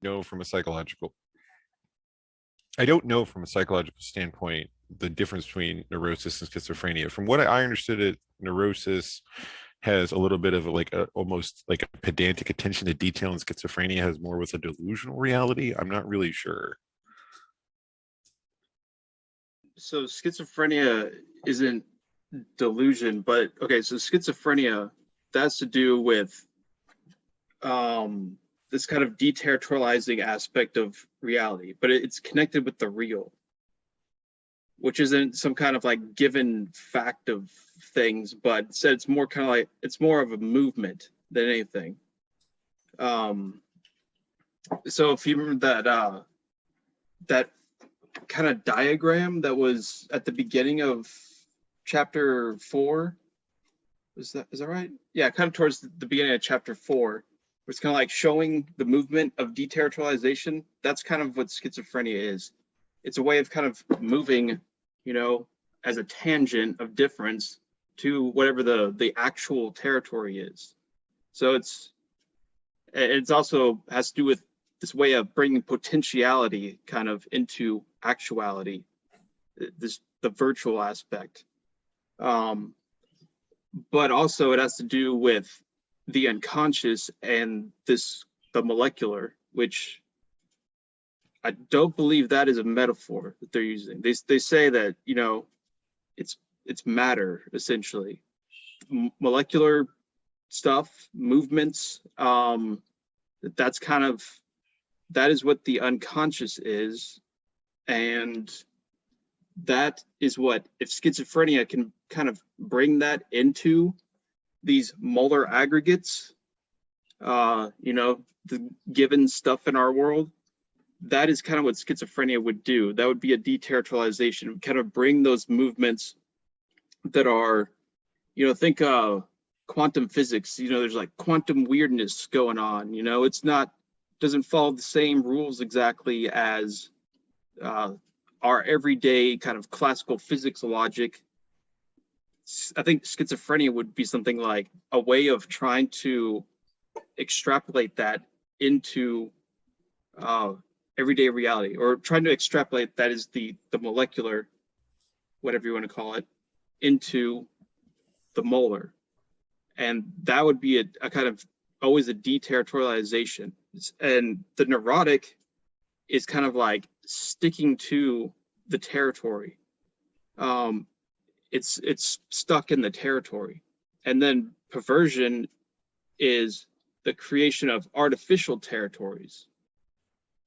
know from a psychological I don't know from a psychological standpoint the difference between neurosis and schizophrenia. From what I understood it, neurosis has a little bit of almost like a pedantic attention to detail, and schizophrenia has more with a delusional reality. I'm not really sure. So schizophrenia isn't delusion, but okay, so schizophrenia, that's to do with this kind of deterritorializing aspect of reality, but it's connected with the real, which isn't some kind of like given fact of things, but instead it's more kind of like, it's more of a movement than anything. So if you remember that kind of diagram that was at the beginning of chapter 4, is that right? Yeah, kind of towards the beginning of chapter 4, where it's kind of like showing the movement of deterritorialization. That's kind of what schizophrenia is. It's a way of kind of moving, you know, as a tangent of difference to whatever the actual territory is. So it's also has to do with this way of bringing potentiality kind of into actuality, the virtual aspect. But also it has to do with the unconscious and the molecular, which I don't believe that is a metaphor that they're using. They say that, you know, it's matter, essentially. Molecular stuff, movements, that is what the unconscious is. And that is what, if schizophrenia can kind of bring that into these molar aggregates, you know, the given stuff in our world, that is kind of what schizophrenia would do. That would be a deterritorialization, kind of bring those movements that are, you know, think quantum physics, you know, there's like quantum weirdness going on, you know, doesn't follow the same rules exactly as our everyday kind of classical physics logic. I think schizophrenia would be something like a way of trying to extrapolate that into everyday reality, or trying to extrapolate that is the molecular, whatever you want to call it, into the molar. And that would be a kind of always a deterritorialization. And the neurotic is kind of like sticking to the territory. It's stuck in the territory. And then perversion is the creation of artificial territories.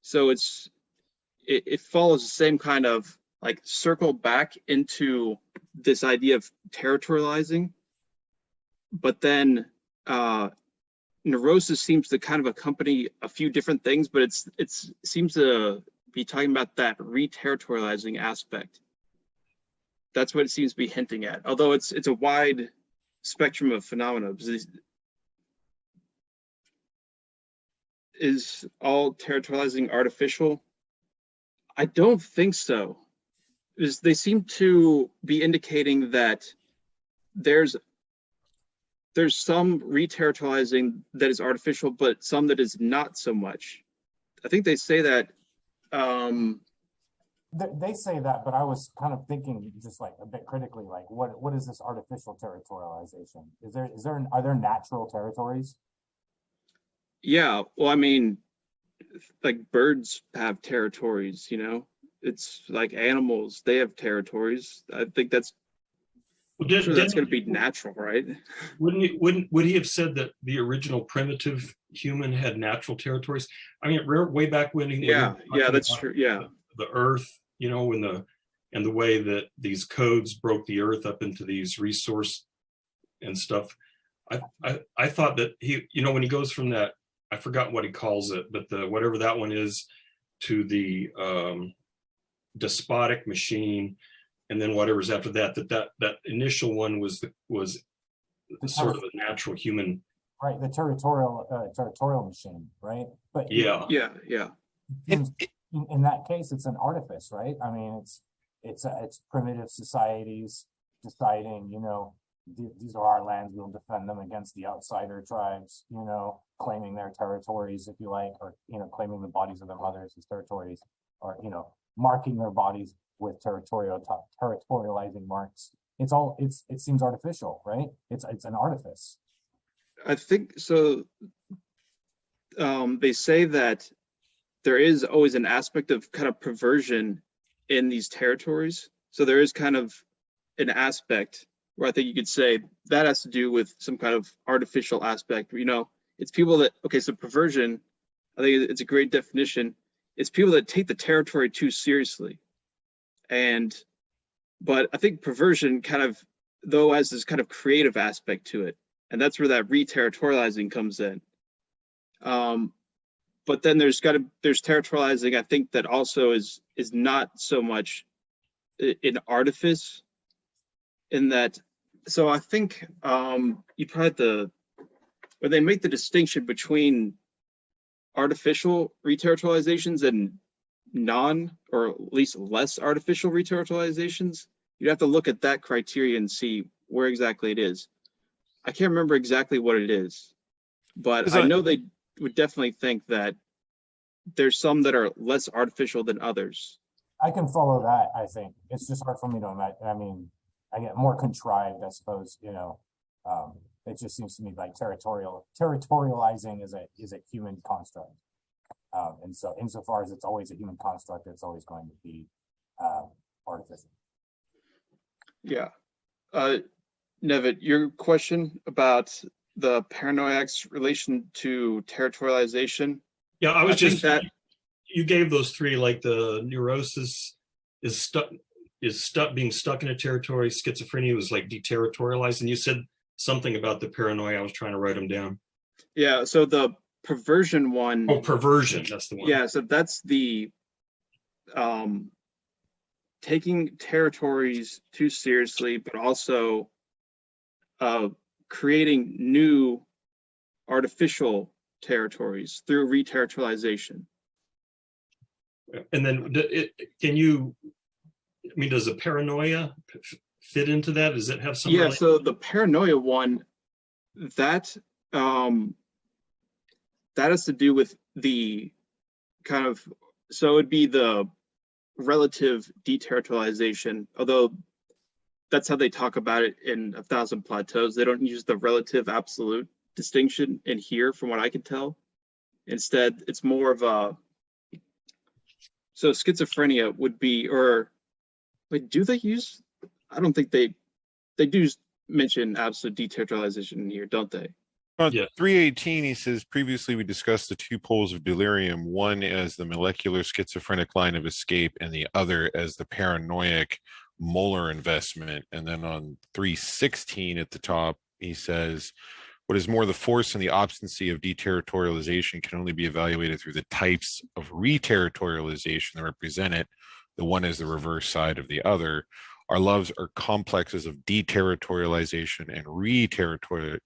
So it follows the same kind of like circle back into this idea of territorializing, but then neurosis seems to kind of accompany a few different things, but it seems to be talking about that re-territorializing aspect. That's what it seems to be hinting at, although it's a wide spectrum of phenomena. Is all territorializing artificial? I don't think so. They seem to be indicating that there's some re-territorializing that is artificial, but some that is not so much. I think they say that. They say that, but I was kind of thinking just like a bit critically, like what is this artificial territorialization? Are there natural territories? Yeah, well, I mean, like birds have territories, you know. It's like animals; they have territories. I think that's that's going to be natural, right? Would he have said that the original primitive human had natural territories? I mean, way back when that's true. Yeah, the Earth, you know, and the way that these codes broke the Earth up into these resource and stuff. I thought that he, you know, when he goes from that, I forgot what he calls it, but whatever that one is, to the despotic machine, and then whatever's after that, that initial one was sort of a natural human, right? The territorial machine, right? But yeah. In that case, it's an artifice, right? I mean, it's primitive societies deciding, you know, these are our lands, we'll defend them against the outsider tribes, you know, claiming their territories, if you like, or, you know, claiming the bodies of their mothers as territories, or, you know, marking their bodies with territorializing marks. It's all, it seems artificial, right? It's an artifice. I think so. They say that there is always an aspect of kind of perversion in these territories. So there is kind of an aspect where I think you could say that has to do with some kind of artificial aspect. You know, it's people that, okay, so perversion, I think it's a great definition. It's people that take the territory too seriously. But I think perversion kind of, though, has this kind of creative aspect to it. And that's where that re-territorializing comes in. But then there's territorializing, I think, that also is not so much an artifice in that. So I think you probably where they make the distinction between artificial re-territorializations and non, or at least less artificial re-territorializations, you'd have to look at that criteria and see where exactly it is. I can't remember exactly what it is, but I know they would definitely think that there's some that are less artificial than others. I can follow that. I think it's just hard for me to imagine. I mean, I get more contrived, I suppose, you know. It just seems to me like territorializing is a human construct. And so insofar as it's always a human construct, it's always going to be artificial. Yeah. Nevitt, your question about the paranoiac's relation to territorialization. Yeah, I was just that you gave those three, like the neurosis is being stuck in a territory, schizophrenia was like deterritorialized, and you said something about the paranoia. I was trying to write them down. Yeah, so the perversion one. Oh, perversion, that's the one. Yeah, so that's the taking territories too seriously, but also creating new artificial territories through re-territorialization. And then can you, I mean, does the paranoia fit into that? Does it have some? Yeah, so the paranoia one, that has to do with the kind of, so it'd be the relative deterritorialization, although that's how they talk about it in 1,000 Plateaus. They don't use the relative absolute distinction in here, from what I can tell. Instead, it's more of a, so schizophrenia would be, or wait, do they use, I don't think they do mention absolute deterritorialization in here, don't they? On Yeah. 318, he says, previously we discussed the two poles of delirium, one as the molecular schizophrenic line of escape and the other as the paranoiac molar investment. And then on 316 at the top, he says, what is more, the force and the obstinacy of deterritorialization can only be evaluated through the types of re-territorialization that represent it. The one is the reverse side of the other. Our loves are complexes of deterritorialization and re-territorialization.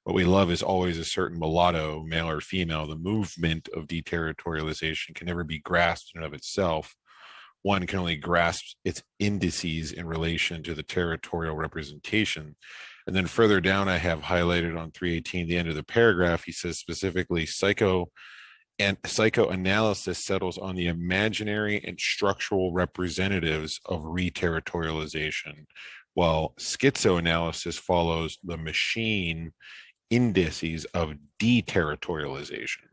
What we love is always a certain mulatto, male or female. The movement of deterritorialization can never be grasped in and of itself. One can only grasp its indices in relation to the territorial representation. And then further down, I have highlighted on 318, the end of the paragraph, he says specifically, psychoanalysis settles on the imaginary and structural representatives of re-territorialization, while schizoanalysis follows the machine indices of deterritorialization.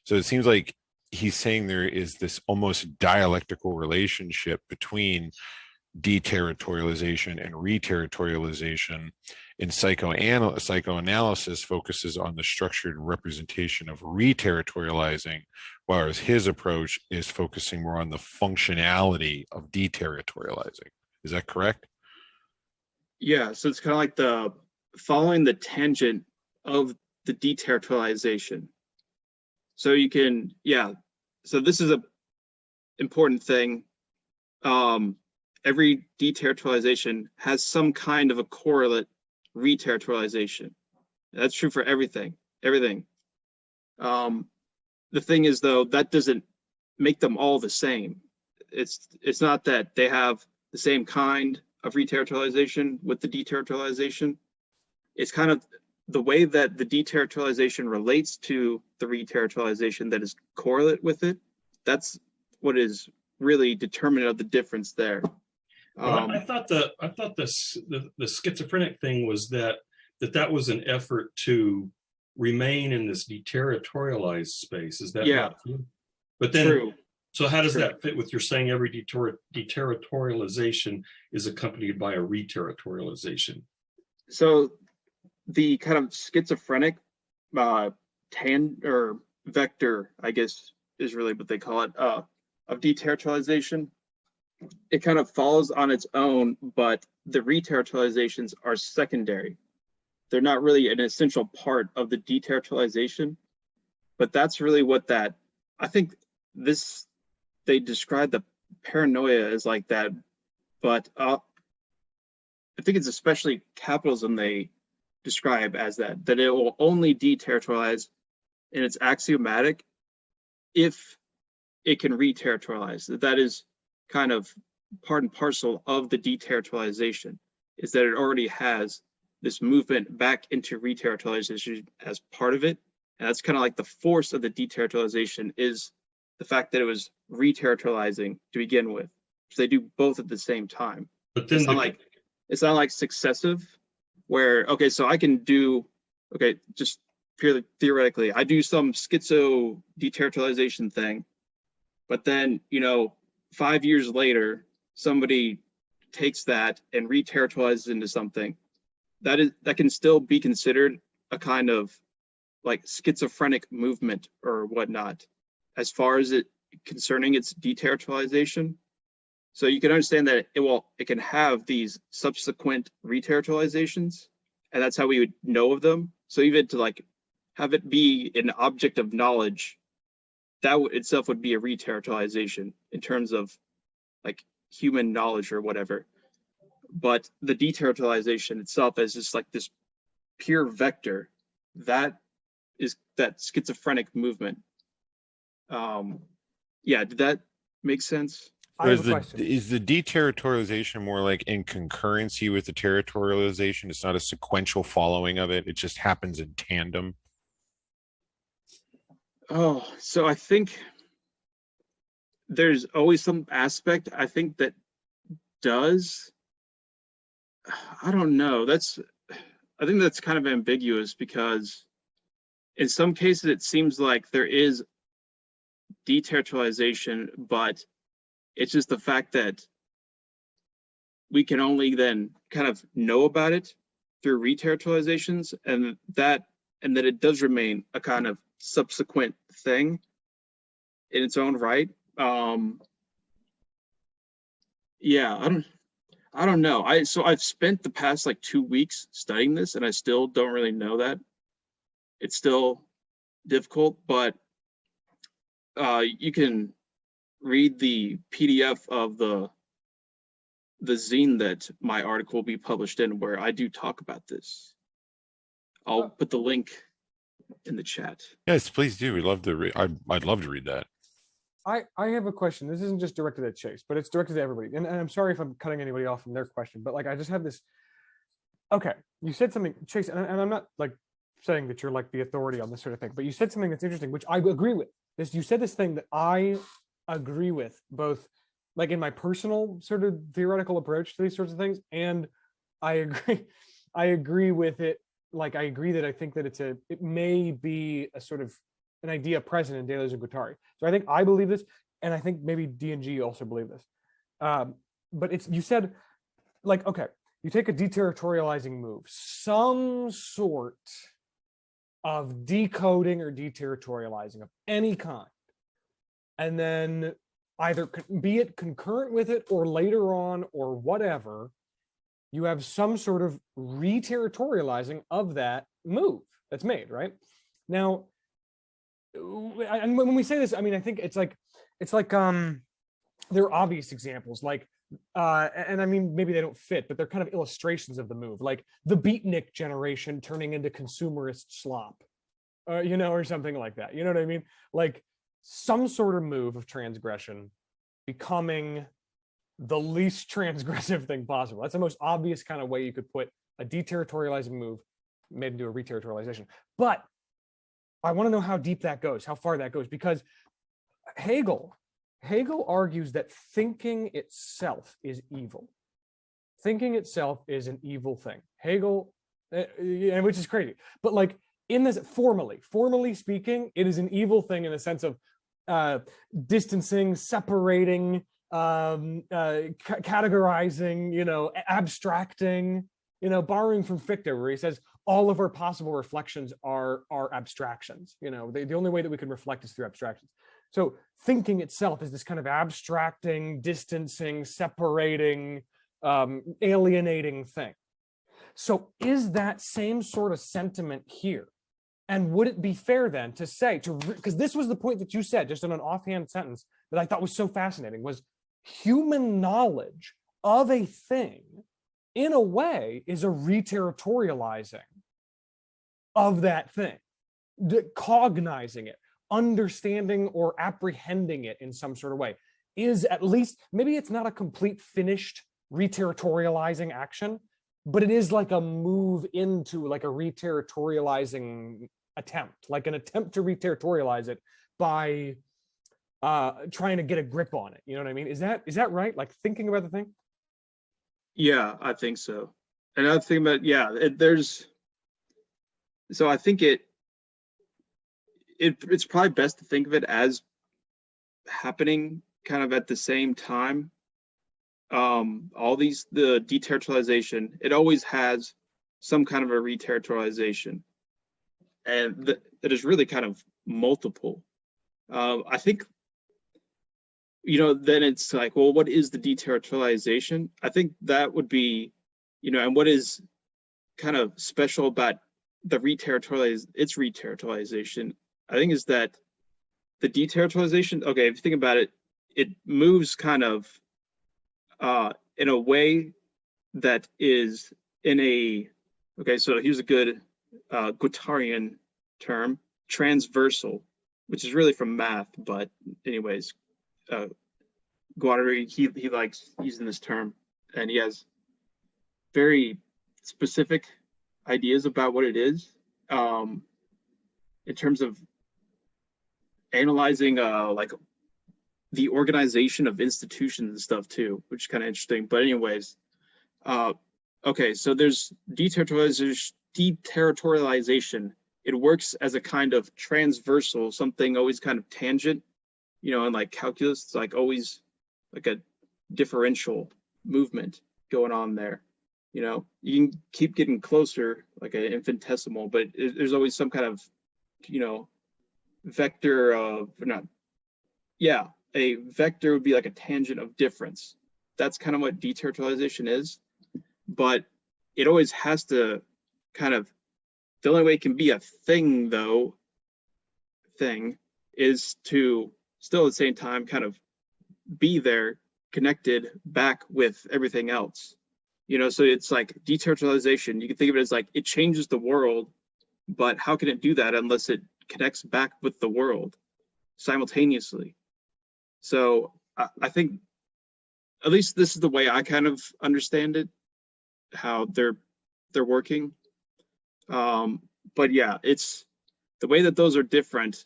So it seems like he's saying there is this almost dialectical relationship between deterritorialization and re-territorialization. In psychoanalysis focuses on the structured representation of re-territorializing, whereas his approach is focusing more on the functionality of deterritorializing. Is that correct? Yeah, so it's kind of like the following the tangent of the deterritorialization. So you can, yeah, so this is a important thing. Every deterritorialization has some kind of a correlate re-territorialization. That's true for everything. The thing is, though, that doesn't make them all the same. It's not that they have the same kind of reterritorialization with the deterritorialization. It's kind of the way that the deterritorialization relates to the reterritorialization that is correlate with it. That's what is really determinant of the difference there. Well, I thought the schizophrenic thing was that was an effort to remain in this deterritorialized space. Is that not true? But then, true. So how does that fit with your saying every deterritorialization is accompanied by a reterritorialization? So the kind of schizophrenic vector, I guess, is really what they call it, of deterritorialization. It kind of follows on its own, but the reterritorializations are secondary. They're not really an essential part of the deterritorialization, but that's really what that, I think they describe the paranoia as like that, but I think it's especially capitalism they describe as that it will only deterritorialize, and it's axiomatic if it can reterritorialize. That is kind of part and parcel of the deterritorialization, is that it already has this movement back into reterritorialization as part of it. And that's kind of like the force of the deterritorialization, is the fact that it was reterritorializing to begin with. So they do both at the same time. But then it's not like successive, where, okay, so I can do, okay, just purely theoretically, I do some schizo deterritorialization thing, but then, 5 years later, somebody takes that and reterritorializes into something that can still be considered a kind of like schizophrenic movement or whatnot, as far as it concerning its deterritorialization. So you can understand that it can have these subsequent reterritorializations, and that's how we would know of them. So even to like have it be an object of knowledge, that itself would be a reterritorialization in terms of like human knowledge or whatever. But the deterritorialization itself is just like this pure vector that is that schizophrenic movement. Did that make sense? I have a question. Is the deterritorialization more like in concurrency with the territorialization? It's not a sequential following of it. It just happens in tandem. Oh, so I think there's always some aspect, I think, that does. I don't know. I think that's kind of ambiguous, because in some cases it seems like there is deterritorialization, but it's just the fact that we can only then kind of know about it through reterritorializations, and that it does remain a kind of subsequent thing in its own right. I don't know. I've spent the past like 2 weeks studying this, and I still don't really know that. It's still difficult, but you can read the PDF of the zine that my article will be published in, where I do talk about this. I'll put the link in the chat. Yes, please do. We'd love to read. I'd love to read that. I have a question. This isn't just directed at Chase, but it's directed to everybody. And I'm sorry if I'm cutting anybody off from their question, but like I just have this. Okay, you said something, Chase, and I'm not like saying that you're like the authority on this sort of thing, but you said something that's interesting, which I agree with. You said this thing that I agree with, both like in my personal sort of theoretical approach to these sorts of things, and I agree with it. Like I agree that I think that it may be a sort of an idea present in Deleuze and Guattari. So I think I believe this, and I think maybe D&G also believe this. But you said, like, okay, you take a deterritorializing move, some sort of decoding or deterritorializing of any kind, and then either be it concurrent with it or later on or whatever, you have some sort of reterritorializing of that move that's made, right? Now, and when we say this, I mean, I think it's like there are obvious examples, like and I mean, maybe they don't fit, but they're kind of illustrations of the move, like the beatnik generation turning into consumerist slop, or something like that. You know what I mean? Like some sort of move of transgression becoming the least transgressive thing possible. That's the most obvious kind of way you could put a deterritorializing move made into a reterritorialization. But I want to know how deep that goes, how far that goes, because Hegel argues that thinking itself is evil. Thinking itself is an evil thing. Hegel, which is crazy, but like in this formally speaking, it is an evil thing in the sense of distancing, separating, categorizing, abstracting, borrowing from Fichte, where he says all of our possible reflections are abstractions. The only way that we can reflect is through abstractions. So thinking itself is this kind of abstracting, distancing, separating, alienating thing. So is that same sort of sentiment here? And would it be fair then to say, because this was the point that you said just in an offhand sentence that I thought was so fascinating, was human knowledge of a thing in a way is a reterritorializing of that thing, cognizing it, understanding or apprehending it in some sort of way is at least, maybe it's not a complete finished reterritorializing action, but it is like a move into like a reterritorializing attempt, like an attempt to reterritorialize it by trying to get a grip on it. You know what I mean? Is that right? Like thinking about the thing? Yeah, I think so. And I think about, so I think it's probably best to think of it as happening kind of at the same time. The deterritorialization, it always has some kind of a reterritorialization, and that is really kind of multiple. I think, then it's like, well, what is the deterritorialization? I think that would be, and what is kind of special about its reterritorialization, I think, is that the deterritorialization, okay, if you think about it, it moves kind of in a way that is so here's a good Guattarian term, transversal, which is really from math, but anyways, Guattari, he likes using this term, and he has very specific ideas about what it is, in terms of analyzing like the organization of institutions and stuff too, which is kind of interesting. But anyways, okay, so there's deterritorialization. It works as a kind of transversal, something always kind of tangent, and like calculus, it's like always like a differential movement going on there. You can keep getting closer, like an infinitesimal, but there's always some kind of, vector of, a vector would be like a tangent of difference. That's kind of what deterritorialization is, but it always has to kind of, the only way it can be a thing is to still at the same time kind of be there, connected back with everything else. So it's like deterritorialization, you can think of it as like it changes the world, but how can it do that unless it connects back with the world simultaneously? So I think, at least this is the way I kind of understand it, how they're working. But yeah, it's the way that those are different.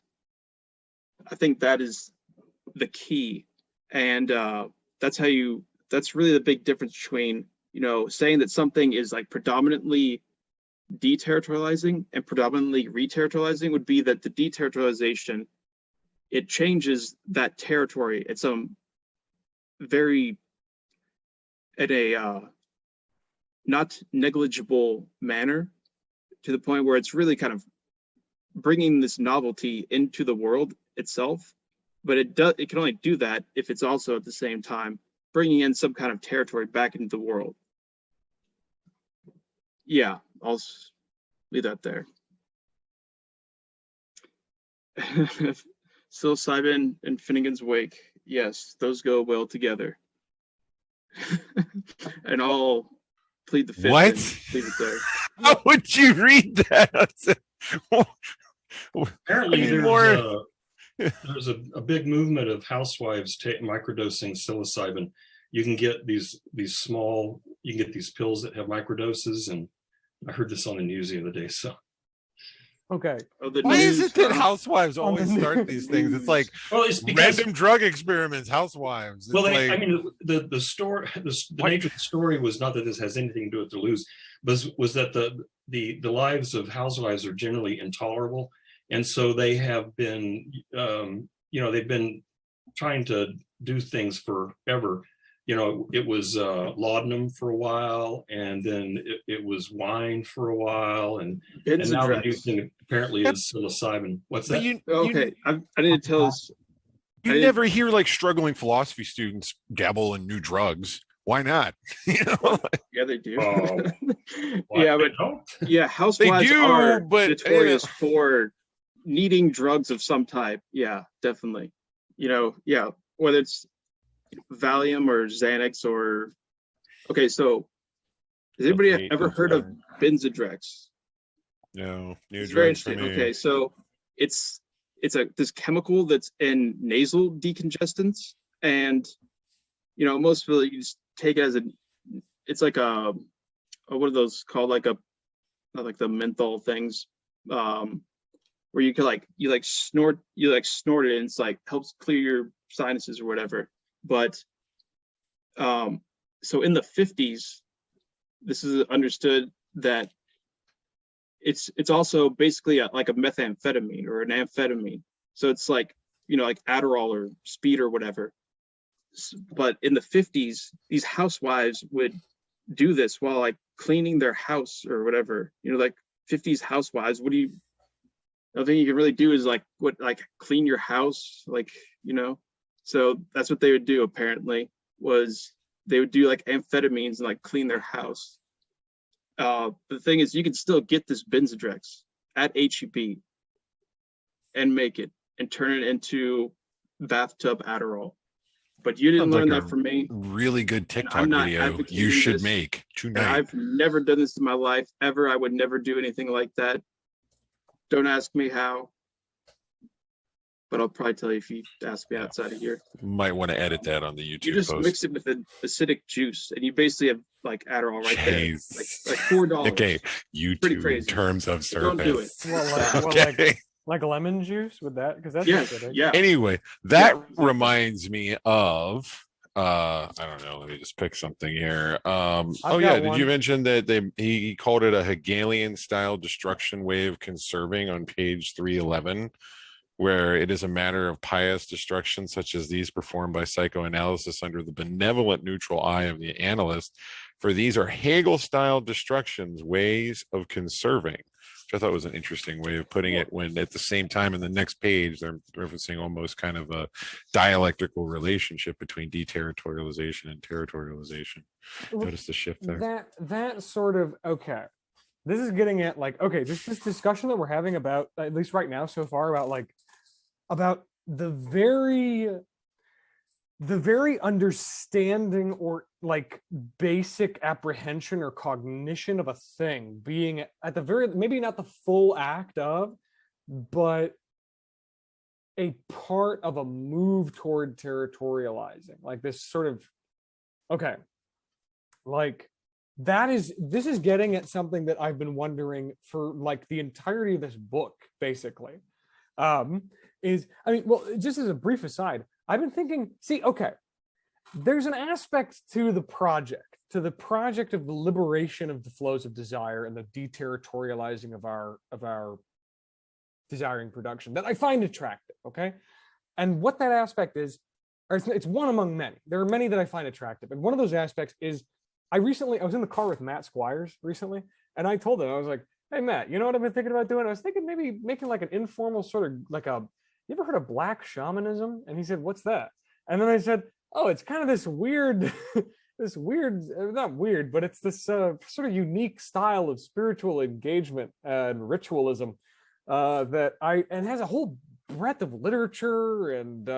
I think that is the key, and that's really the big difference between, saying that something is like predominantly deterritorializing and predominantly reterritorializing would be that the deterritorialization, it changes that territory. It's very at a not negligible manner, to the point where it's really kind of bringing this novelty into the world itself. But it can only do that if it's also at the same time bringing in some kind of territory back into the world. Yeah, I'll leave that there. Psilocybin and Finnegan's Wake. Yes, those go well together. And I'll plead the fifth. What? And leave it there. How would you read that? Apparently, More. there's a big movement of housewives microdosing psilocybin, you can get these small, you can get these pills that have microdoses, and I heard this on the news the other day. So Okay. Oh, the Why is news, it that huh? housewives On the always start these things? It's like well, it's because random drug experiments, housewives. It's well, like, I mean, the story, the nature of the story was not that this has anything to do with Deleuze, was that the lives of housewives are generally intolerable, and so they have been, they've been trying to do things forever. It was laudanum for a while, and then it was wine for a while, and now the new Benzodrex. thing apparently is psilocybin. What's but that? Okay, I need to tell this. you I didn't- never hear like struggling philosophy students dabble in new drugs. Why not? Yeah, they do. Oh, Yeah, but yeah, housewives do, are but, notorious for needing drugs of some type. Yeah, definitely. Yeah, whether it's Valium or Xanax or okay, so has anybody Definitely ever heard of Benzodrex? No, new It's very drugs for interesting. me. Okay, so it's this chemical that's in nasal decongestants, and most of it you just take it as it's like what are those called, like not like the menthol things, where you could snort it, and it's like helps clear your sinuses or whatever. But so in the 50s, this is understood that it's also basically like a methamphetamine or an amphetamine. So it's like like Adderall or speed or whatever. But in the 50s, these housewives would do this while like cleaning their house or whatever. Like 50s housewives, nothing you can really do is like clean your house, so that's what they would do. Apparently was they would do like amphetamines and like clean their house. The thing is, you can still get this Benzodrex at HEB and make it and turn it into bathtub Adderall. But you didn't Sounds learn like that a from me. really good TikTok not video you advocating should this, make And tonight. I've never done this in my life ever. I would never do anything like that. Don't ask me how, but I'll probably tell you if you ask me outside of here. Might want to edit that on the YouTube You just post. mix it with an acidic juice, and you basically have like Adderall right there, Jeez. like $4. Okay, Pretty YouTube in crazy. terms of So don't do service. Well, Okay. like lemon juice with that, because that's Yes, acidic. yeah. Anyway, that exactly. reminds me of I don't know, let me just pick something here. I've Did got you one. mention that he called it a Hegelian style destruction way of conserving on page 311, where it is a matter of pious destruction such as these performed by psychoanalysis under the benevolent neutral eye of the analyst, for these are Hegel style destructions, ways of conserving, which I thought was an interesting way of putting it, when at the same time in the next page they're referencing almost kind of a dialectical relationship between deterritorialization and territorialization. Notice the shift there. That sort of, okay, this is getting at like, okay, this discussion that we're having about, at least right now so far, about the very understanding or like basic apprehension or cognition of a thing being at the very, maybe not the full act of, but a part of a move toward territorializing, like this sort of, okay, like this is getting at something that I've been wondering for like the entirety of this book, basically. Just as a brief aside, I've been thinking, okay, there's an aspect to the project of the liberation of the flows of desire and the deterritorializing of our desiring production that I find attractive, okay? And what that aspect is, it's one among many. There are many that I find attractive. And one of those aspects is, I was in the car with Matt Squires recently, and I told him, I was like, hey, Matt, you know what I've been thinking about doing? I was thinking maybe making like an informal sort of like you ever heard of black shamanism? And he said, what's that? And then I said, oh, it's kind of this weird, not weird, but it's this sort of unique style of spiritual engagement and ritualism and has a whole breadth of literature and,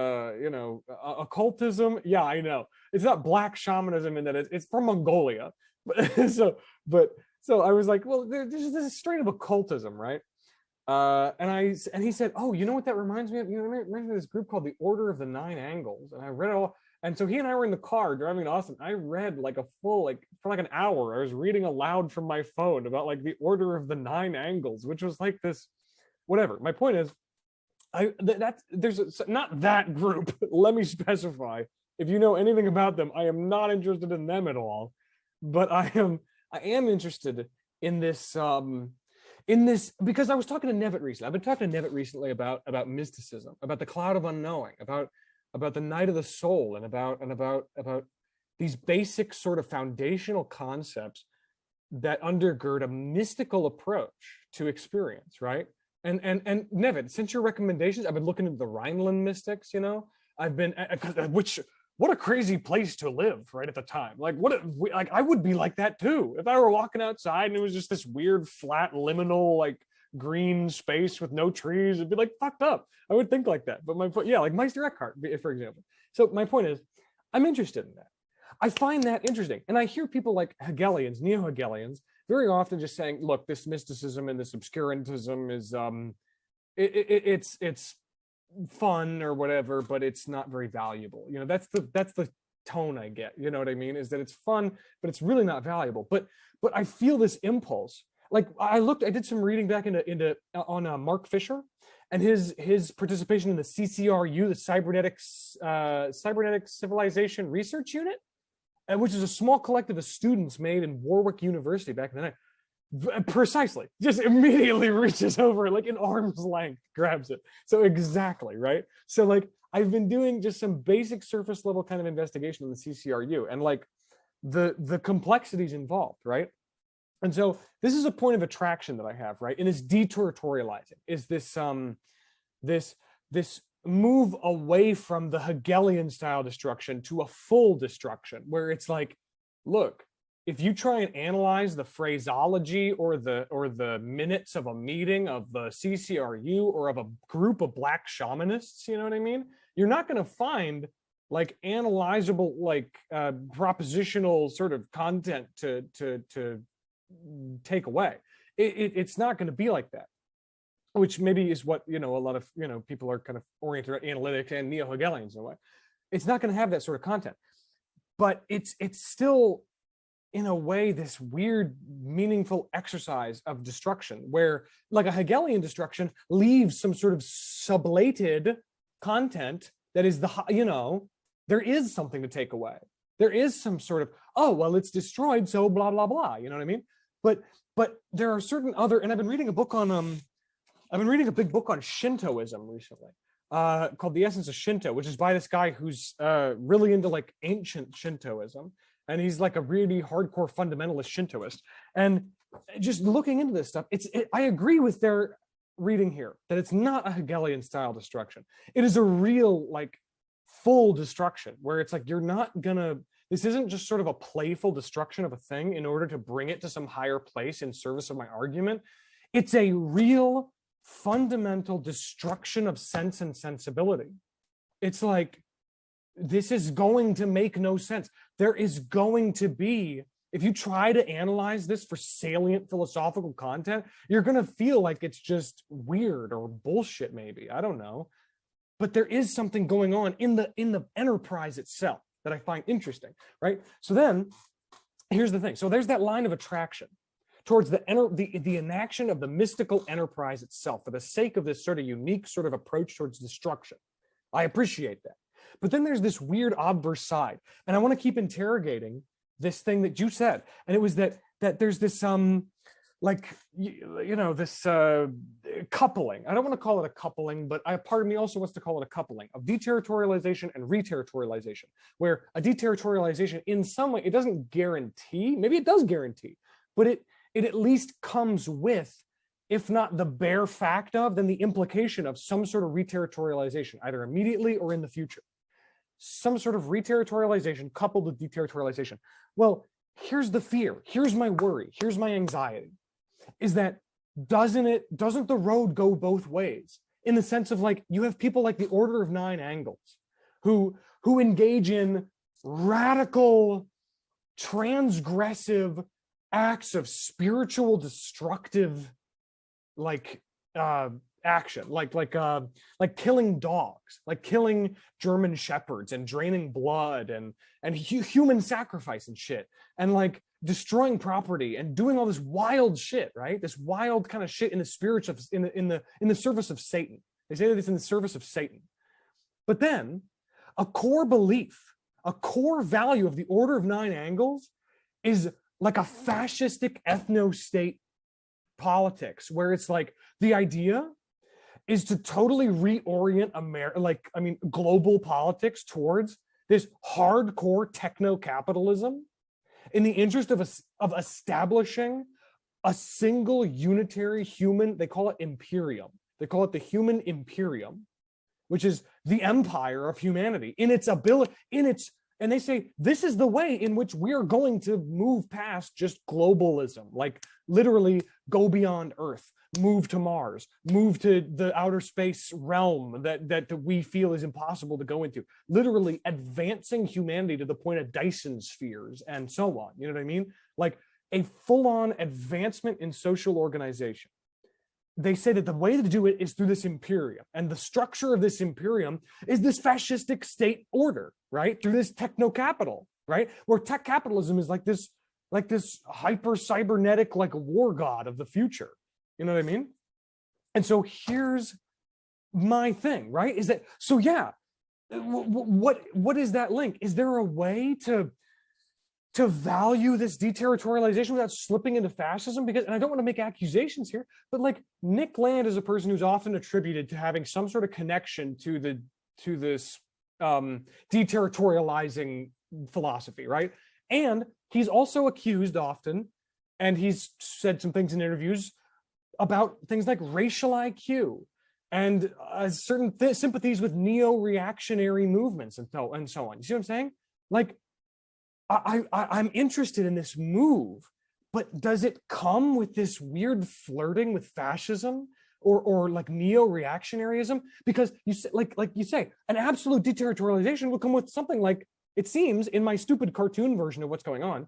occultism. Yeah, I know. It's not black shamanism in that it's from Mongolia. So I was like, well, there's this strain of occultism, right? And he said, oh, you know what that reminds me of? You know, it reminds me of this group called the Order of the Nine Angles. And I read it all. And so he and I were in the car driving to Austin. I read like a full, like for like an hour, I was reading aloud from my phone about like the Order of the Nine Angles, which was like this, whatever. My point is, not that group. Let me specify. If you know anything about them, I am not interested in them at all. But I am interested in this, because I was talking to Nevitt recently. I've been talking to Nevitt recently about mysticism, about the cloud of unknowing, about the night of the soul, and about these basic sort of foundational concepts that undergird a mystical approach to experience, right? And Nevitt, since your recommendations, I've been looking into the Rhineland mystics. You know, I've been what a crazy place to live right at the time. Like I would be like that too if I were walking outside and it was just this weird flat liminal like green space with no trees. It'd be like fucked up. I would think like that. But like Meister Eckhart, for example. So my point is, I'm interested in that. I find that interesting, and I hear people like Hegelians, neo-Hegelians, very often just saying, "Look, this mysticism and this obscurantism is it's fun or whatever, but it's not very valuable." You know, that's the tone I get. You know what I mean? Is that it's fun, but it's really not valuable. But I feel this impulse. Like I did some reading back on Mark Fisher and his participation in the CCRU, the Cybernetic Civilization Research Unit, which is a small collective of students made in Warwick University back in the night. Precisely, just immediately reaches over like an arm's length, grabs it. So exactly, right? So like I've been doing just some basic surface level kind of investigation in the CCRU and like the complexities involved, right? And so this is a point of attraction that I have, right? And it's deterritorializing, is this this move away from the Hegelian style destruction to a full destruction, where it's like, look, if you try and analyze the phraseology or the minutes of a meeting of the CCRU or of a group of Black shamanists, you know what I mean? You're not going to find like analyzable, like propositional sort of content to take away. It's not going to be like that, which maybe is what, you know, a lot of, you know, people are kind of oriented at analytic and neo-Hegelians in a way. It's not going to have that sort of content, but it's still, in a way, this weird, meaningful exercise of destruction, where like a Hegelian destruction leaves some sort of sublated content that is you know, there is something to take away. There is some sort of, oh, well, it's destroyed, so blah, blah, blah. You know what I mean? But there are certain other, and I've been reading a big book on Shintoism recently, called The Essence of Shinto, which is by this guy who's really into like ancient Shintoism. And he's like a really hardcore fundamentalist Shintoist. And just looking into this stuff, I agree with their reading here that it's not a Hegelian style destruction. It is a real like full destruction where it's like, this isn't just sort of a playful destruction of a thing in order to bring it to some higher place in service of my argument. It's a real fundamental destruction of sense and sensibility. It's like, this is going to make no sense. There is going to be, if you try to analyze this for salient philosophical content, you're going to feel like it's just weird or bullshit, maybe. I don't know. But there is something going on in the enterprise itself that I find interesting, right? So then, here's the thing. So there's that line of attraction towards the enaction of the mystical enterprise itself for the sake of this sort of unique sort of approach towards destruction. I appreciate that. But then there's this weird obverse side. And I want to keep interrogating this thing that you said. And it was that there's this, like, you know, this coupling. I don't want to call it a coupling, but part of me also wants to call it a coupling of deterritorialization and reterritorialization, where a deterritorialization in some way, it doesn't guarantee, maybe it does guarantee, but it at least comes with, if not the bare fact of, then the implication of some sort of reterritorialization, either immediately or in the future. Some sort of reterritorialization coupled with deterritorialization. Well, here's the fear, here's my worry, here's my anxiety, is that doesn't the road go both ways? In the sense of like, you have people like the Order of Nine Angles who engage in radical, transgressive acts of spiritual destructive, like action, like killing dogs, like killing German shepherds and draining blood and human sacrifice and shit, and like destroying property and doing all this wild shit, right? This wild kind of shit in the spirits of in the service of Satan. They say that it's in the service of Satan. But then a core belief, a core value of the Order of Nine Angles is like a fascistic ethno-state politics, where it's like the idea is to totally reorient global politics towards this hardcore techno-capitalism in the interest of establishing a single unitary human, they call it imperium. They call it the human imperium, which is the empire of humanity in its ability, and they say this is the way in which we are going to move past just globalism, like literally go beyond Earth, move to Mars, move to the outer space realm that we feel is impossible to go into, literally advancing humanity to the point of Dyson spheres and so on. You know what I mean? Like a full-on advancement in social organization. They say that the way to do it is through this imperium, and the structure of this imperium is this fascistic state order, right? Through this techno-capital, right? Where tech capitalism is like this hyper cybernetic, like war god of the future. You know what I mean? And so here's my thing, right? Is that, so yeah, what is that link? Is there a way to value this deterritorialization without slipping into fascism? Because, and I don't want to make accusations here, but like Nick Land is a person who's often attributed to having some sort of connection to this deterritorializing philosophy, right? And he's also accused often, and he's said some things in interviews about things like racial IQ and certain sympathies with neo-reactionary movements and so on. You see what I'm saying? Like, I'm interested in this move, but does it come with this weird flirting with fascism or like neo-reactionaryism? Because you say, like you say, an absolute deterritorialization will come with something like, it seems in my stupid cartoon version of what's going on,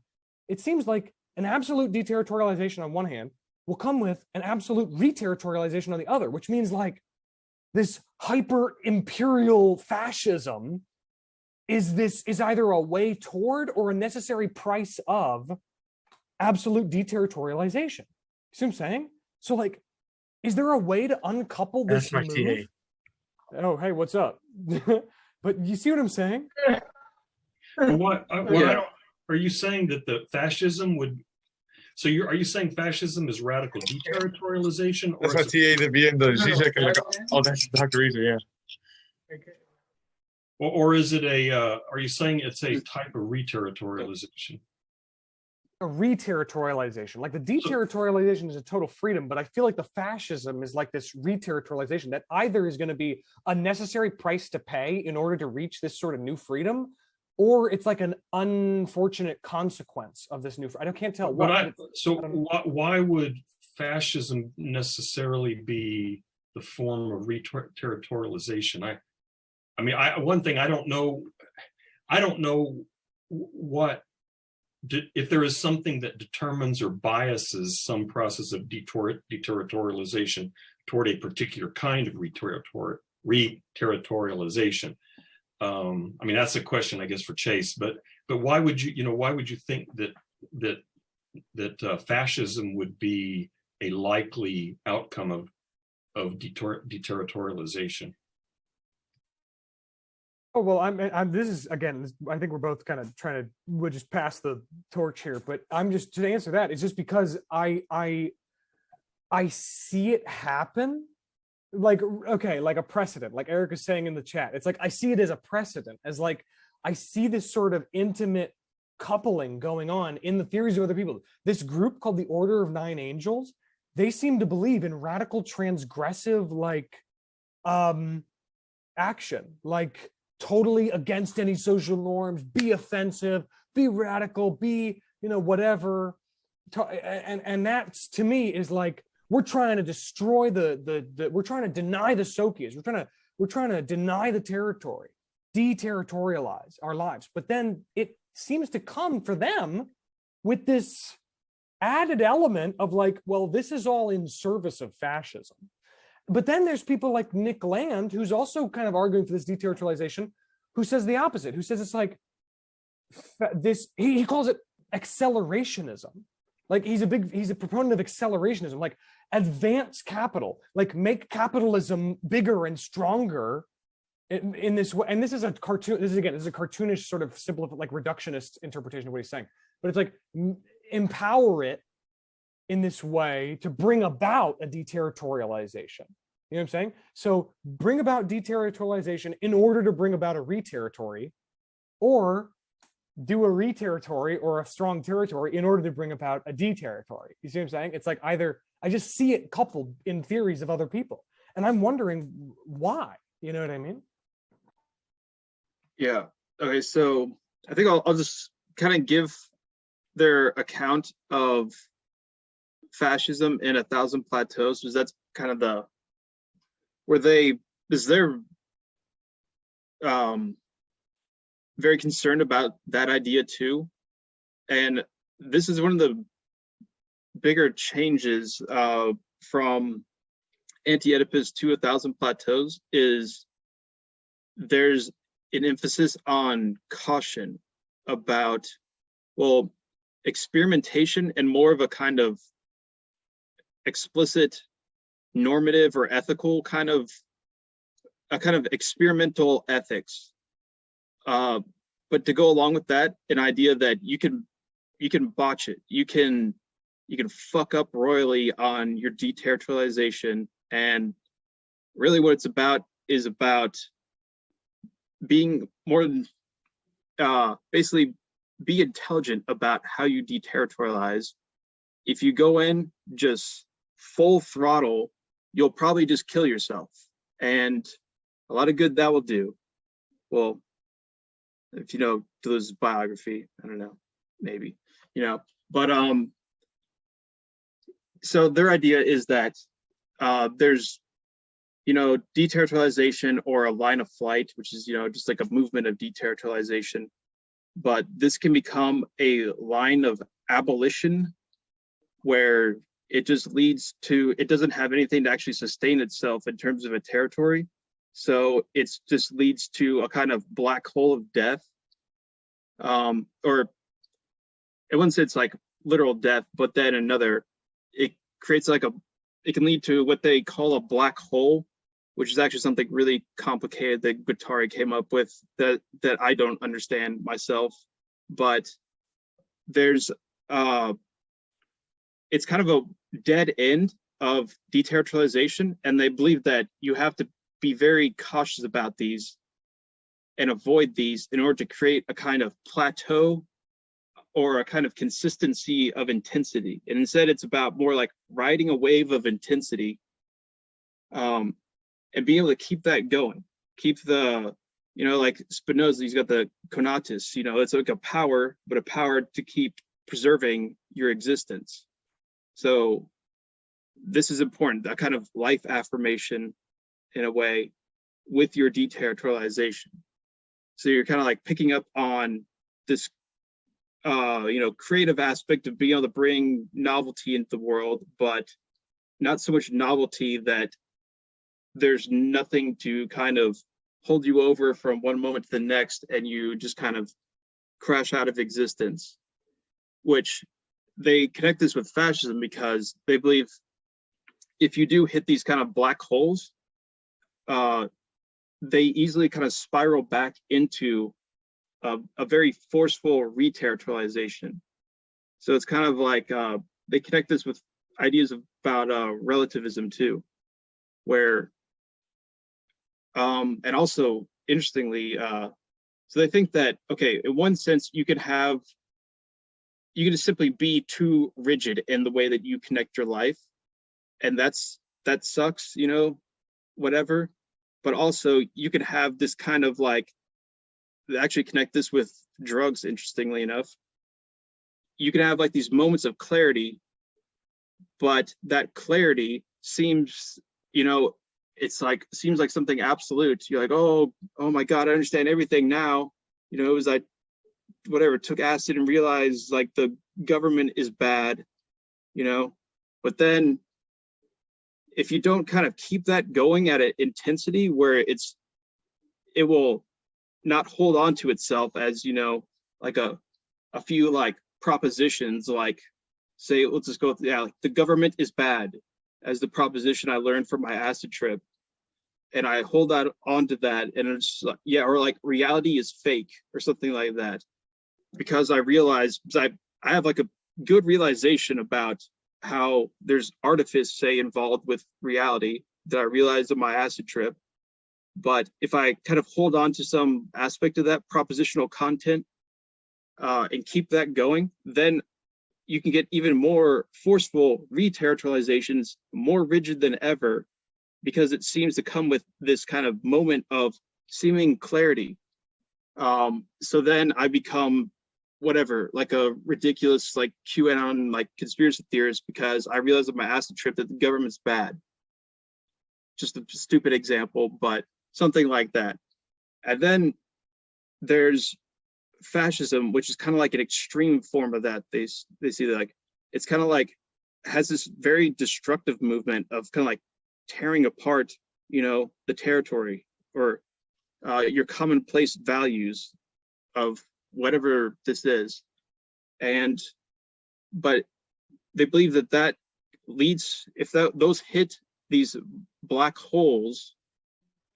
it seems like an absolute deterritorialization on one hand will come with an absolute reterritorialization on the other, which means like this hyper imperial fascism is either a way toward or a necessary price of absolute deterritorialization. See what I'm saying? So like, is there a way to uncouple this move? Oh, hey, what's up? But you see what I'm saying? Are you saying that the fascism would? So are you saying fascism is radical deterritorialization? That's what TA viendo. Zizek and like, oh, that's Dr. Reason, yeah. Or is it are you saying it's a type of reterritorialization? A reterritorialization. Like the deterritorialization is a total freedom, but I feel like the fascism is like this reterritorialization that either is going to be a necessary price to pay in order to reach this sort of new freedom, or it's like an unfortunate consequence of this new. I can't tell. Why would fascism necessarily be the form of reterritorialization? I mean, one thing I don't know if there is something that determines or biases some process of deterritorialization toward a particular kind of reterritorialization. I mean, that's a question, I guess, for Chase. But why would you think that fascism would be a likely outcome of deterritorialization? Oh, well, this is, again, I think we're both kind of we'll just pass the torch here, but I'm just, to answer that, it's just because I see it happen, like, okay, like a precedent, like Eric is saying in the chat. It's like, I see it as a precedent, as like, I see this sort of intimate coupling going on in the theories of other people. This group called the Order of Nine Angels, they seem to believe in radical transgressive, like, action, like, totally against any social norms, be offensive, be radical, be, whatever. And that to me is like, we're trying to destroy we're trying to deny the Sokias. We're trying to deny the territory, deterritorialize our lives. But then it seems to come for them with this added element of like, well, this is all in service of fascism. But then there's people like Nick Land, who's also kind of arguing for this deterritorialization, who says the opposite, who says it's like this, he calls it accelerationism. Like he's a proponent of accelerationism, like advance capital, like make capitalism bigger and stronger in this way. And this is a cartoon, this is a cartoonish sort of simple, like reductionist interpretation of what he's saying. But it's like empower it in this way to bring about a deterritorialization. You know what I'm saying? So bring about deterritorialization in order to bring about a re-territory, or do a re-territory or a strong territory in order to bring about a de-territory. You see what I'm saying? It's like either, I just see it coupled in theories of other people. And I'm wondering why, you know what I mean? Yeah. Okay. So I think I'll just kind of give their account of fascism in 1,000 Plateaus, because that's kind of the, where they're very concerned about that idea too. And this is one of the bigger changes from Anti-Oedipus to 1,000 Plateaus, is there's an emphasis on caution about, well, experimentation and more of a kind of explicit normative or ethical kind of experimental ethics. But to go along with that, an idea that you can botch it, you can fuck up royally on your deterritorialization, and really what it's about is about being more basically be intelligent about how you deterritorialize. If you go in just full throttle, you'll probably just kill yourself, and a lot of good that will do. Well, if you know Deleuze's biography, I don't know, maybe, but so their idea is that there's deterritorialization or a line of flight, which is just like a movement of deterritorialization, but this can become a line of abolition where it just leads to, it doesn't have anything to actually sustain itself in terms of a territory. So it just leads to a kind of black hole of death. Or I wouldn't say it's like literal death, but then it creates like it can lead to what they call a black hole, which is actually something really complicated that Guattari came up with that I don't understand myself. But there's it's kind of a dead end of deterritorialization, and they believe that you have to be very cautious about these and avoid these in order to create a kind of plateau or a kind of consistency of intensity. And instead it's about more like riding a wave of intensity, and being able to keep that going, keep the, like Spinoza, he's got the conatus, it's like a power, but a power to keep preserving your existence. So this is important, that kind of life affirmation in a way with your deterritorialization. So you're kind of like picking up on this, creative aspect of being able to bring novelty into the world, but not so much novelty that there's nothing to kind of hold you over from one moment to the next, and you just kind of crash out of existence. Which they connect this with fascism because they believe if you do hit these kind of black holes, they easily kind of spiral back into a very forceful re-territorialization. So it's kind of like they connect this with ideas about relativism too, where and also interestingly, so they think that, okay, in one sense you can just simply be too rigid in the way that you connect your life, and that sucks, whatever. But also you can have this kind of like, they actually connect this with drugs, interestingly enough. You can have like these moments of clarity, but that clarity seems, seems like something absolute. You're like, oh my God, I understand everything now. It was like, whatever, took acid and realized like the government is bad, but then if you don't kind of keep that going at an intensity where it will not hold on to itself as, like a few like propositions, like say, let's just go with, like the government is bad as the proposition I learned from my acid trip. And I hold on to that, and it's like, yeah, or like reality is fake or something like that. Because I realize I have like a good realization about how there's artifice, say, involved with reality that I realized on my acid trip. But if I kind of hold on to some aspect of that propositional content and keep that going, then you can get even more forceful re-territorializations, more rigid than ever, because it seems to come with this kind of moment of seeming clarity. So then I become whatever, like a ridiculous, like QAnon, like conspiracy theorist, because I realized on my acid trip that the government's bad. Just a stupid example, but something like that. And then there's fascism, which is kind of like an extreme form of that. They see that, like, it's kind of like has this very destructive movement of kind of like tearing apart, the territory or your commonplace values of whatever this is. But they believe that leads, if those hit these black holes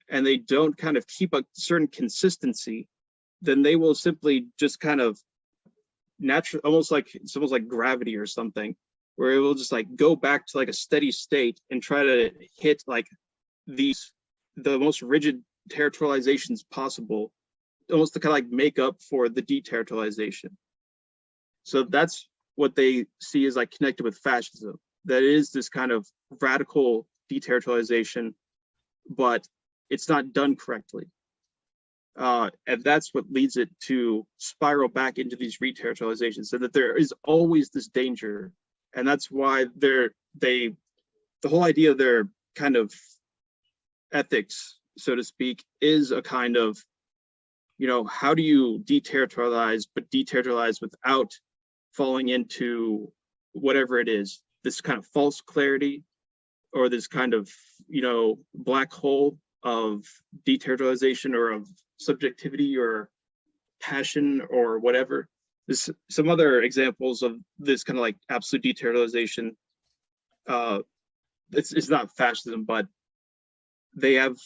and they don't kind of keep a certain consistency, then they will simply just kind of naturally, it's almost like gravity or something, where it will just like go back to like a steady state and try to hit like the most rigid territorializations possible, almost to kind of like make up for the deterritorialization. So that's what they see as like connected with fascism. That is this kind of radical deterritorialization, but it's not done correctly. And that's what leads it to spiral back into these reterritorializations, so that there is always this danger. And that's why the whole idea of their kind of ethics, so to speak, is a kind of, how do you deterritorialize, but deterritorialize without falling into whatever it is, this kind of false clarity, or this kind of, black hole of deterritorialization or of subjectivity or passion or whatever. There's some other examples of this kind of like absolute deterritorialization. It's not fascism, but they have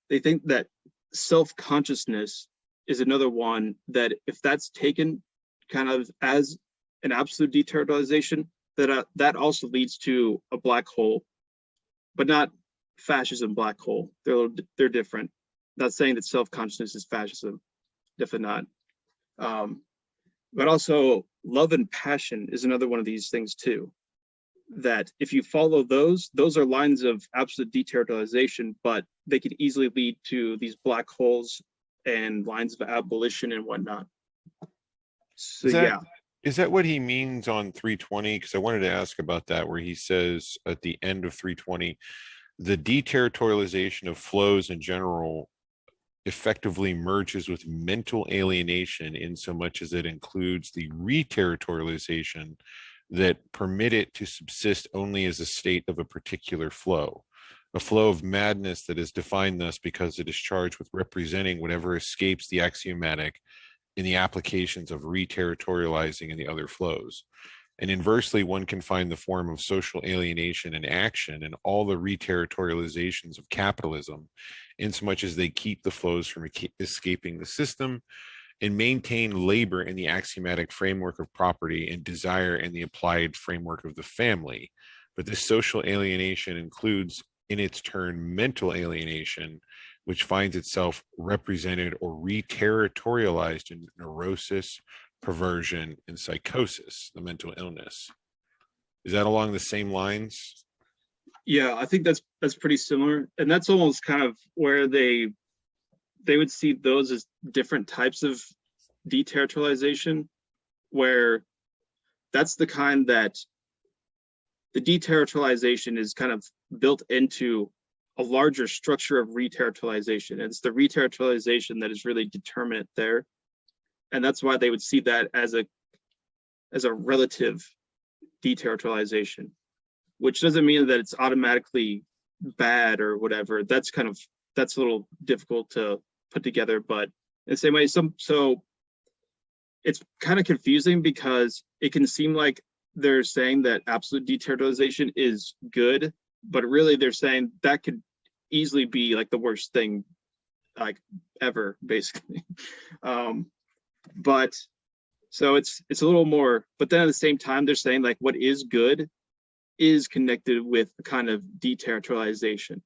they think that self-consciousness is another one, that if that's taken kind of as an absolute deterritorialization, that also leads to a black hole, but not fascism black hole. They're different. Not saying that self-consciousness is fascism, definitely not. But also love and passion is another one of these things too, that if you follow those are lines of absolute deterritorialization, but they could easily lead to these black holes and lines of abolition and whatnot. So Is that what he means on 320? Because I wanted to ask about that, where he says at the end of 320, the deterritorialization of flows in general effectively merges with mental alienation in so much as it includes the reterritorialization that permit it to subsist only as a state of a particular flow, a flow of madness that is defined thus because it is charged with representing whatever escapes the axiomatic in the applications of reterritorializing in the other flows. And inversely, one can find the form of social alienation and action in all the reterritorializations of capitalism, insomuch as they keep the flows from escaping the system and maintain labor in the axiomatic framework of property and desire in the applied framework of the family. But this social alienation includes, in its turn, mental alienation, which finds itself represented or reterritorialized in neurosis, perversion, and psychosis, the mental illness. Is that along the same lines? Yeah, I think that's pretty similar, and that's almost kind of where they would see those as different types of deterritorialization, where that's the kind that the deterritorialization is kind of built into a larger structure of reterritorialization. And it's the reterritorialization that is really determinate there. And that's why they would see that as a relative deterritorialization. which doesn't mean that it's automatically bad or whatever. That's a little difficult to put together, but in the same way, so it's kind of confusing because it can seem like they're saying that absolute deterritorialization is good, but really they're saying that could easily be like the worst thing like ever, basically. But so it's a little more, but then at the same time they're saying like what is good is connected with a kind of deterritorialization.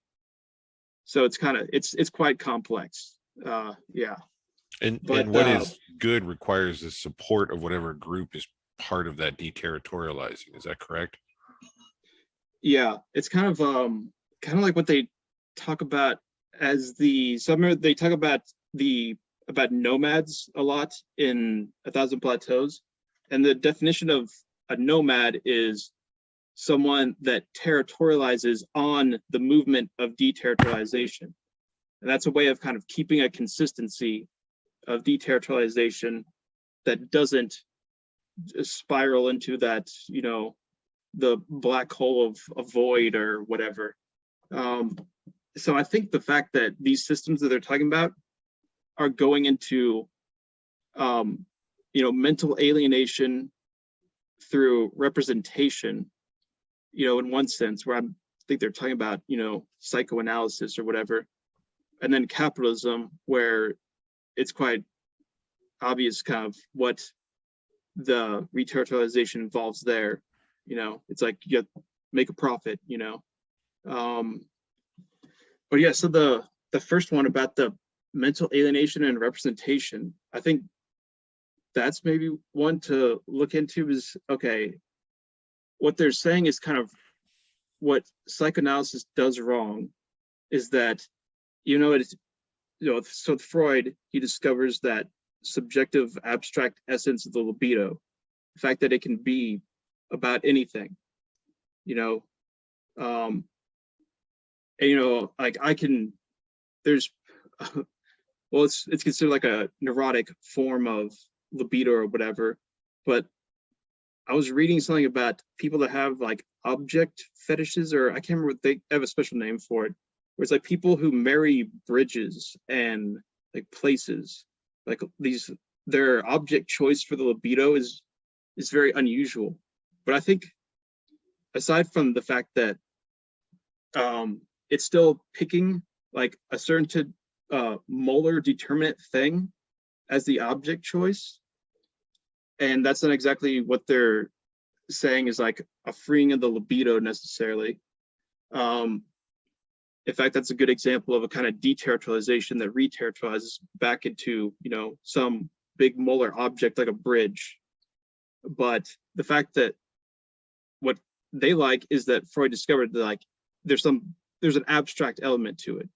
So it's kind of it's quite complex. Yeah. And But, what is good requires the support of whatever group is part of that deterritorializing. Is that correct? Yeah, it's kind of like what they talk about as they talk about nomads a lot in A Thousand Plateaus, and the definition of a nomad is someone that territorializes on the movement of deterritorialization, and that's a way of kind of keeping a consistency of deterritorialization that doesn't spiral into that, you know, the black hole of a void or whatever. So I think the fact that these systems that they're talking about are going into, you know, mental alienation through representation, you know, in one sense, where I think they're talking about, you know, psychoanalysis or whatever, and then capitalism, where it's quite obvious kind of what the reterritorialization involves there. You know, it's like you make a profit, you know. But yeah, so the first one about the mental alienation and representation, I think that's maybe one to look into. Is okay, what they're saying is kind of what psychoanalysis does wrong is that, you know, it's, you know, so with Freud, he discovers that subjective abstract essence of the libido, the fact that it can be about anything, you know, and, you know, like there's, well, it's considered like a neurotic form of libido or whatever, but I was reading something about people that have like object fetishes, or I can't remember what they have a special name for it, where it's like people who marry bridges and like places, like these, their object choice for the libido is very unusual. But I think aside from the fact that it's still picking like a certain molar determinate thing as the object choice, and that's not exactly what they're saying is like a freeing of the libido necessarily. In fact, that's a good example of a kind of deterritorialization that reterritorializes back into, you know, some big molar object like a bridge. But the fact that what they like is that Freud discovered that like there's an abstract element to it.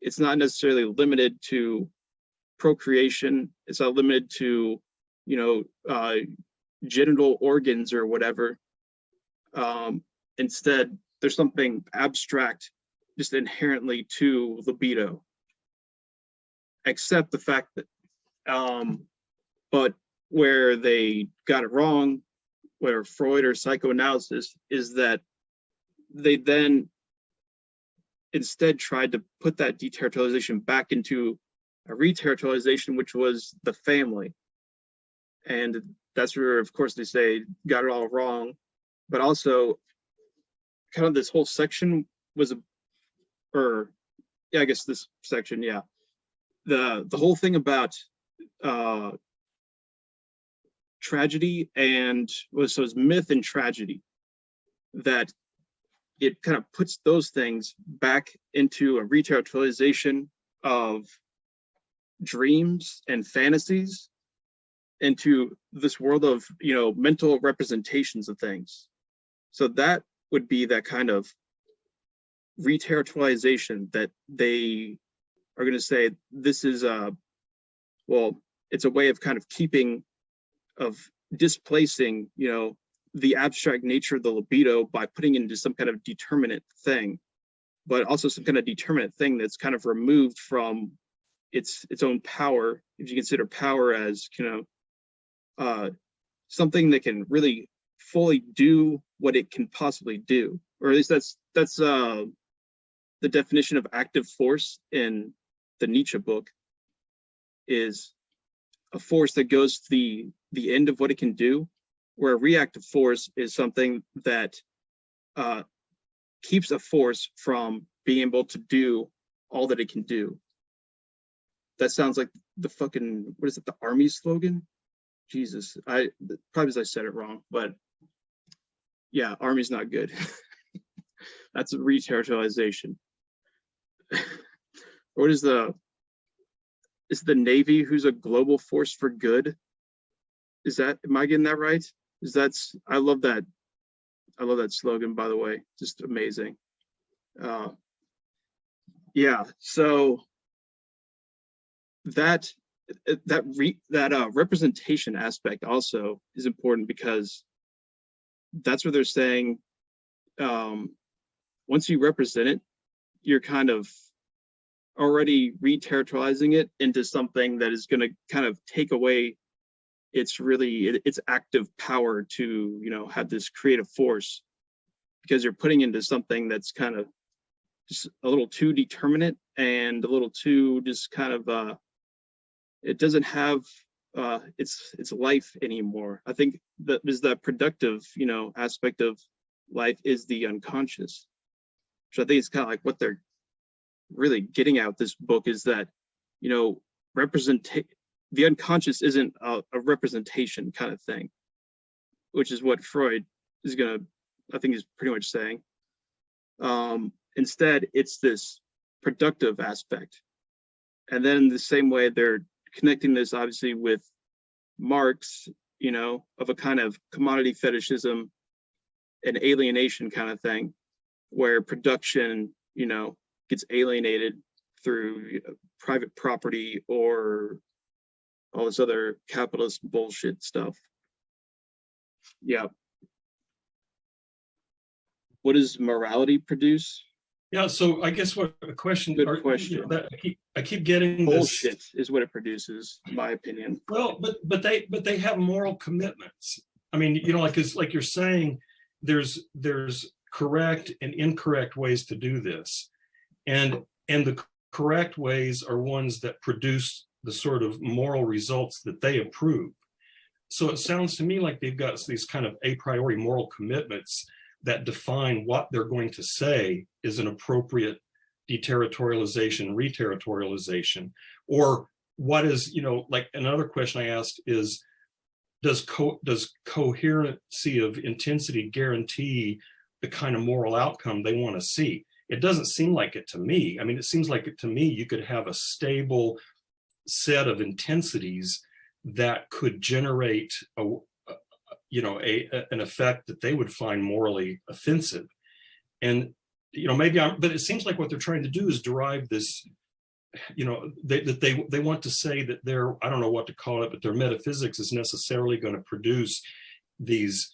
It's not necessarily limited to procreation. It's not limited to, you know, genital organs or whatever. Instead, there's something abstract just inherently to libido, except the fact that, but where they got it wrong, where Freud or psychoanalysis, is that they then instead tried to put that deterritorialization back into a reterritorialization, which was the family. And that's where, of course, they say got it all wrong. But also, kind of this whole section was I guess this section, yeah. The whole thing about tragedy and so it's myth and tragedy, that it kind of puts those things back into a reterritorialization of dreams and fantasies into this world of, you know, mental representations of things. So that would be that kind of reterritorialization that they are going to say this is well, it's a way of kind of displacing, you know, the abstract nature of the libido by putting it into some kind of determinate thing, but also some kind of determinate thing that's kind of removed from its own power, if you consider power as, you know, something that can really fully do what it can possibly do. or at least that's the definition of active force in the Nietzsche book, is a force that goes to the end of what it can do, where a reactive force is something that keeps a force from being able to do all that it can do. That sounds like the fucking, what is it, the army slogan? Jesus, probably because I said it wrong, but yeah, army's not good. That's a re-territorialization. What is the Navy who's a global force for good? Is that, am I getting that right? I love that slogan, by the way, just amazing. Yeah, so that representation aspect also is important, because that's what they're saying. Once you represent it, you're kind of already re-territorializing it into something that is going to kind of take away its active power to, you know, have this creative force, because you're putting into something that's kind of just a little too determinate and a little too just kind of it doesn't have its life anymore. I think that is that productive, you know, aspect of life is the unconscious, which I think is kind of like what they're really getting at with this book, is that, you know, the unconscious isn't a representation kind of thing, which is what Freud is I think is pretty much saying. Instead, it's this productive aspect. And then the same way they're connecting this obviously with Marx, you know, of a kind of commodity fetishism and alienation kind of thing, where production, you know, gets alienated through private property or all this other capitalist bullshit stuff. Yeah. What does morality produce? Yeah, so I guess what a question. Good question. You know, that I keep getting bullshit this, is what it produces, in my opinion. Well, but they have moral commitments. I mean, you know, like you're saying, there's correct and incorrect ways to do this, and the correct ways are ones that produce the sort of moral results that they approve. So it sounds to me like they've got these kind of a priori moral commitments that define what they're going to say is an appropriate deterritorialization, reterritorialization, or what is, you know, like another question I asked is, does coherency of intensity guarantee the kind of moral outcome they want to see? It doesn't seem like it to me. I mean, it seems like it to me you could have a stable set of intensities that could generate an effect that they would find morally offensive. And, you know, but it seems like what they're trying to do is derive this, you know, they want to say that their, I don't know what to call it, but their metaphysics is necessarily going to produce these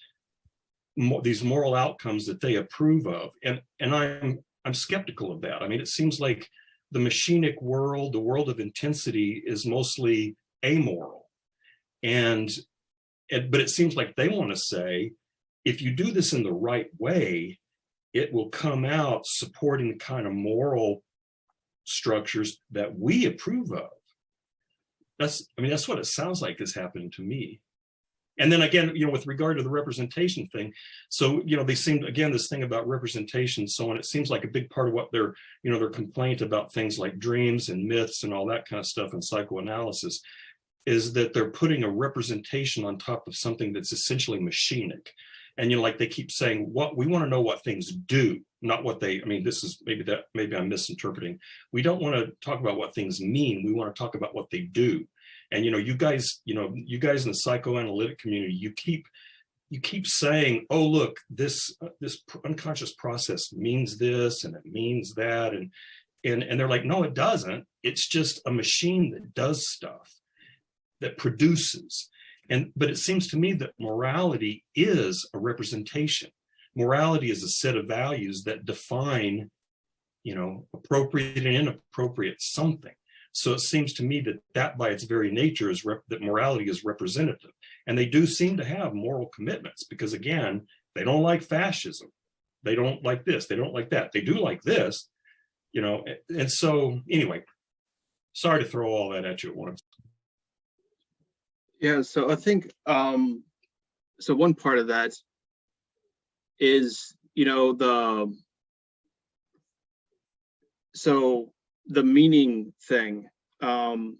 moral outcomes that they approve of. And I'm skeptical of that. I mean, it seems like the machinic world, the world of intensity, is mostly amoral. But it seems like they want to say, if you do this in the right way, it will come out supporting the kind of moral structures that we approve of. That's what it sounds like is happening to me. And then again, you know, with regard to the representation thing, so, you know, they seem, again, this thing about representation, so on, it seems like a big part of what their complaint about things like dreams and myths and all that kind of stuff in psychoanalysis is that they're putting a representation on top of something that's essentially machinic. And, you know, like they keep saying, we want to know what things do, not what they, I mean, this is maybe I'm misinterpreting. We don't want to talk about what things mean. We want to talk about what they do. And, you guys in the psychoanalytic community, you keep saying, oh, look, this unconscious process means this and it means that. And they're like, no, it doesn't. It's just a machine that does stuff, that produces. But it seems to me that morality is a representation. Morality is a set of values that define, appropriate and inappropriate something. So it seems to me that by its very nature is that morality is representative. And they do seem to have moral commitments because, again, they don't like fascism. They don't like this. They don't like that. They do like this, you know. And so anyway, sorry to throw all that at you at once. Yeah, so I think so one part of that is, you know, the meaning thing, that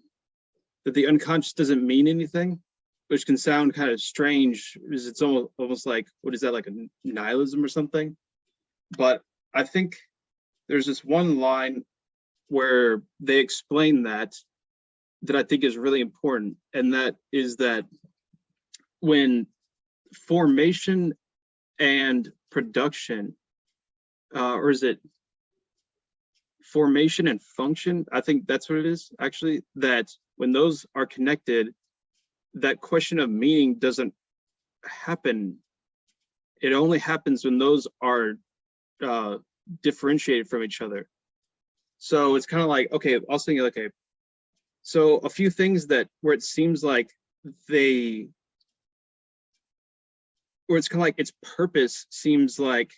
the unconscious doesn't mean anything, which can sound kind of strange, because it's almost like, what is that, like a nihilism or something? But I think there's this one line where they explain that I think is really important, and that is that when formation and production, or is it formation and function? I think that's what it is, actually, that when those are connected, that question of meaning doesn't happen. It only happens when those are differentiated from each other. So it's kind of like, okay, I was thinking, okay, so a few things where it seems like where it's kind of like its purpose seems like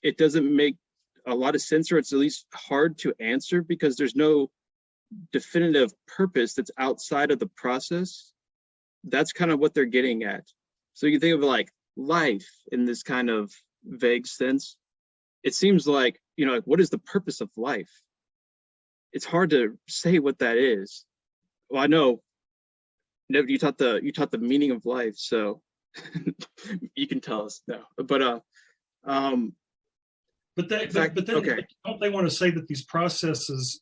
it doesn't make a lot of sense, or it's at least hard to answer, because there's no definitive purpose that's outside of the process. That's kind of what they're getting at. So you think of like life in this kind of vague sense. It seems like, you know, like, what is the purpose of life? It's hard to say what that is. Well, I know, Nev, you taught the meaning of life, so you can tell us now. But then okay. Don't they want to say that these processes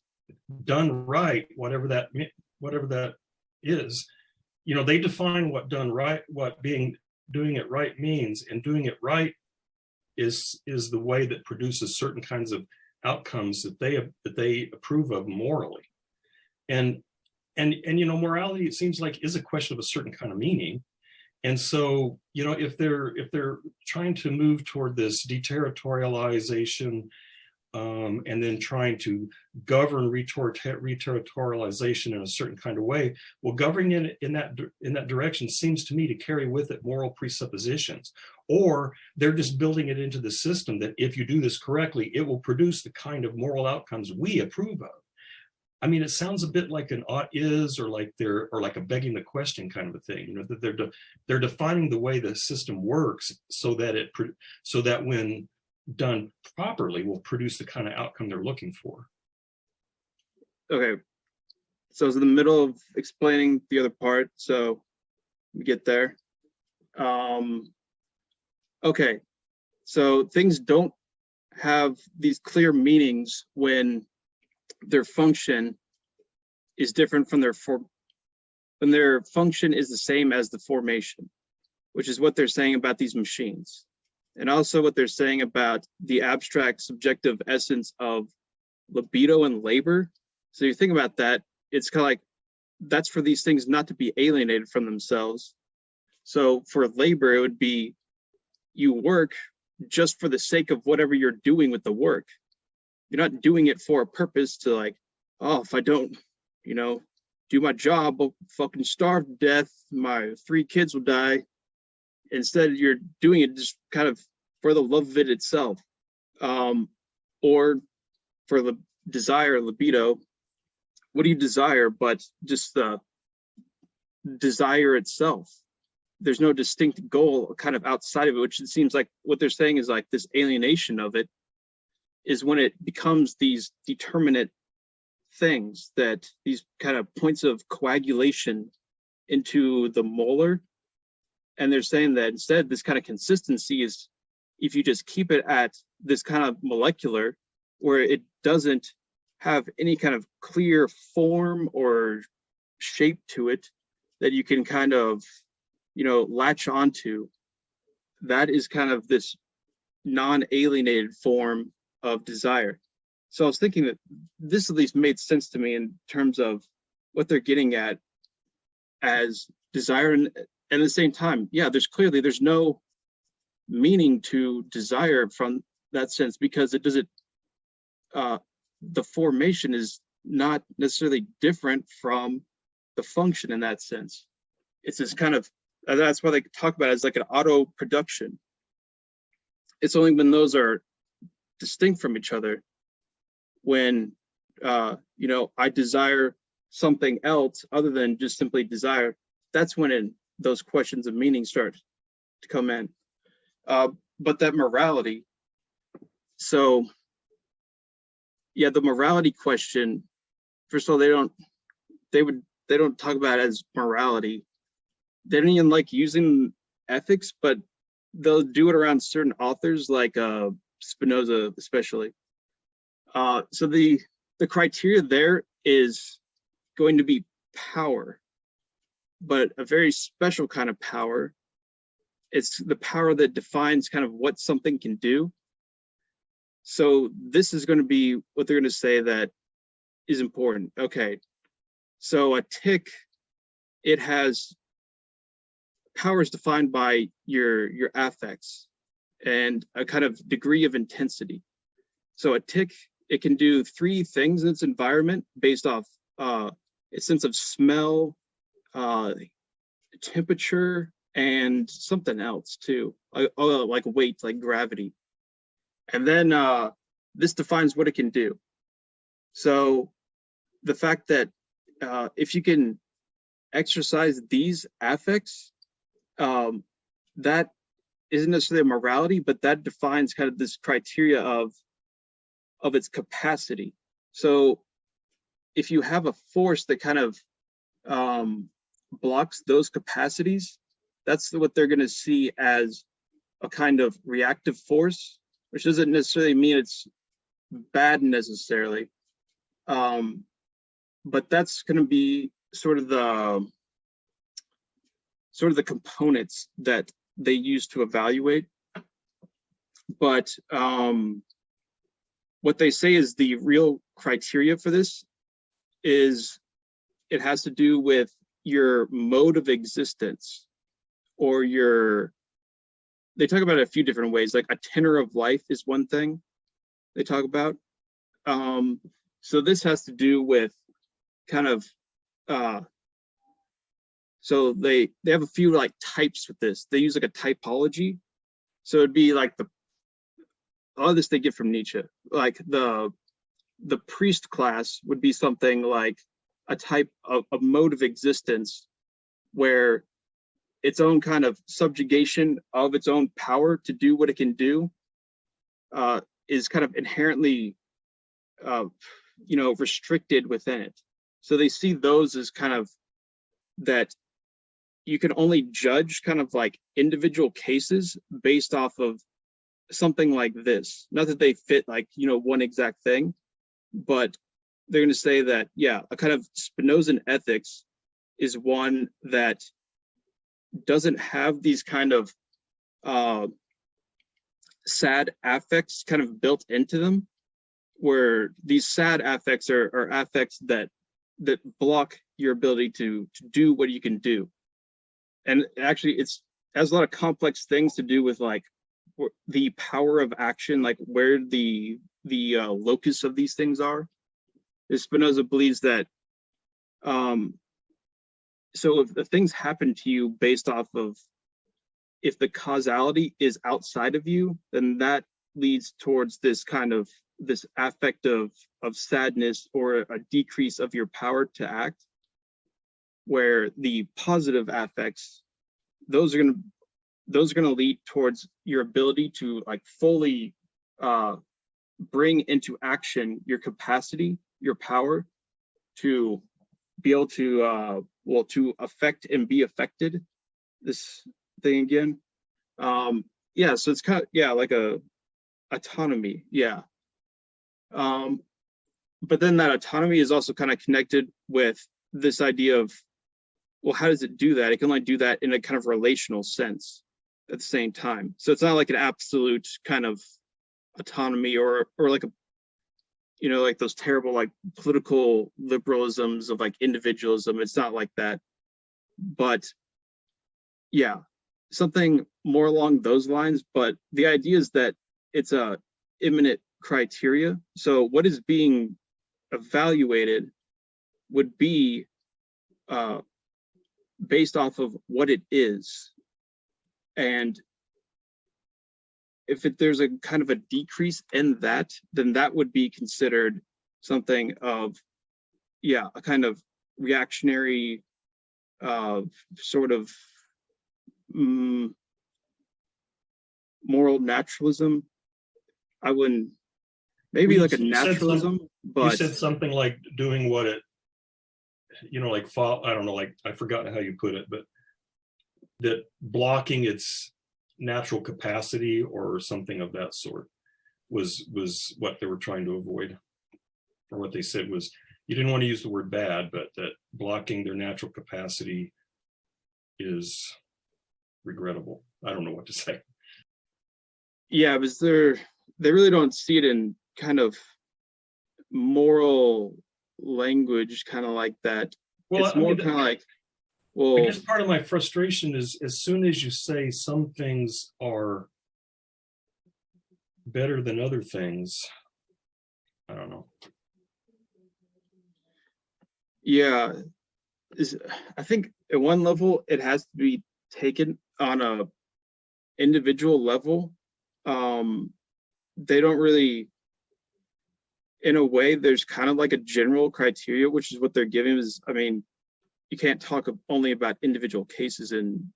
done right, whatever that is, you know, they define what done right, what doing it right means, and doing it right is the way that produces certain kinds of outcomes that they approve of morally. And you know, morality, it seems like, is a question of a certain kind of meaning. And so, you know, if they're trying to move toward this deterritorialization, and then trying to govern reterritorialization in a certain kind of way, well, governing it in that direction seems to me to carry with it moral presuppositions. Or they're just building it into the system that if you do this correctly, it will produce the kind of moral outcomes we approve of. I mean, it sounds a bit like an ought is, or like a begging the question kind of a thing. You know, that they're defining the way the system works so that when done properly will produce the kind of outcome they're looking for. Okay, so it's in the middle of explaining the other part, so we get there. Okay, so things don't have these clear meanings when their function is different from when their function is the same as the formation, which is what they're saying about these machines. And also what they're saying about the abstract subjective essence of libido and labor. So you think about that, it's kind of like, that's for these things not to be alienated from themselves. So for labor, it would be, you work just for the sake of whatever you're doing with the work. You're not doing it for a purpose to like, oh, if I don't, you know, do my job, I'll fucking starve to death. My 3 kids will die. Instead, you're doing it just kind of for the love of it itself, or for the desire, libido. What do you desire but just the desire itself? There's no distinct goal kind of outside of it, which it seems like what they're saying is like this alienation of it is when it becomes these determinate things, that these kind of points of coagulation into the molar. And they're saying that instead, this kind of consistency is if you just keep it at this kind of molecular, where it doesn't have any kind of clear form or shape to it that you can kind of, you know, latch onto. That is kind of this non-alienated form of desire. So I was thinking that this at least made sense to me in terms of what they're getting at as desire. And at the same time, yeah, there's no meaning to desire from that sense, because it doesn't, the formation is not necessarily different from the function in that sense. It's this kind of, that's why they talk about it as like an auto production. It's only when those are distinct from each other, when I desire something else other than just simply desire, that's when those questions of meaning start to come in. But that morality, so yeah, the morality question, first of all, they don't talk about it as morality. They don't even like using ethics, but they'll do it around certain authors like Spinoza especially. So the criteria there is going to be power, but a very special kind of power. It's the power that defines kind of what something can do. So this is going to be what they're going to say that is important. Okay, so a tick, it has powers defined by your affects and a kind of degree of intensity. So a tick, it can do 3 things in its environment based off its sense of smell, temperature, and something else too, like weight, like gravity. And then this defines what it can do. So the fact that if you can exercise these affects, that isn't necessarily a morality, but that defines kind of this criteria of its capacity. So if you have a force that kind of blocks those capacities, that's what they're going to see as a kind of reactive force, which doesn't necessarily mean it's bad necessarily. But that's going to be sort of the components that they use to evaluate. But what they say is the real criteria for this is it has to do with your mode of existence, or they talk about it a few different ways, like a tenor of life is one thing they talk about. So this has to do with kind of so they have a few like types with this. They use like a typology. So it'd be like all this they get from Nietzsche. Like the priest class would be something like a type of a mode of existence where its own kind of subjugation of its own power to do what it can do is kind of inherently restricted within it. So they see those as kind of that you can only judge kind of like individual cases based off of something like this. Not that they fit like, one exact thing, but they're going to say that, yeah, a kind of Spinozan ethics is one that doesn't have these kind of sad affects kind of built into them, where these sad affects are affects that block your ability to do what you can do. And actually it has a lot of complex things to do with like the power of action, like where the locus of these things are. Spinoza believes that so if the things happen to you based off of if the causality is outside of you, then that leads towards this kind of this affect of sadness or a decrease of your power to act, where the positive affects, those are going to lead towards your ability to like fully bring into action your capacity, your power to be able to to affect and be affected. This thing again, so it's kind of like a autonomy, but then that autonomy is also kind of connected with this idea of, well, how does it do that? It can only do that in a kind of relational sense at the same time. So it's not like an absolute kind of autonomy or like a, like those terrible like political liberalisms of like individualism. It's not like that, but something more along those lines. But the idea is that it's a immanent criteria. So what is being evaluated would be based off of what it is. And there's a kind of a decrease in that, then that would be considered something of, yeah, a kind of reactionary sort of moral naturalism. I wouldn't, maybe like a naturalism, you but said something like doing what it, like I don't know, like I forgot how you put it, but that blocking its natural capacity or something of that sort was what they were trying to avoid, or what they said was, you didn't want to use the word bad, but that blocking their natural capacity is regrettable. I don't know what to say. yeah, because they really don't see it in kind of moral language, kind of like that. Well, It's I more mean, kind of like, I well, guess part of my frustration is as soon as you say some things are better than other things, I don't know. yeah, I think at one level it has to be taken on a individual level. They don't really, in a way, there's kind of like a general criteria, which is what they're giving is, I mean, you can't talk only about individual cases in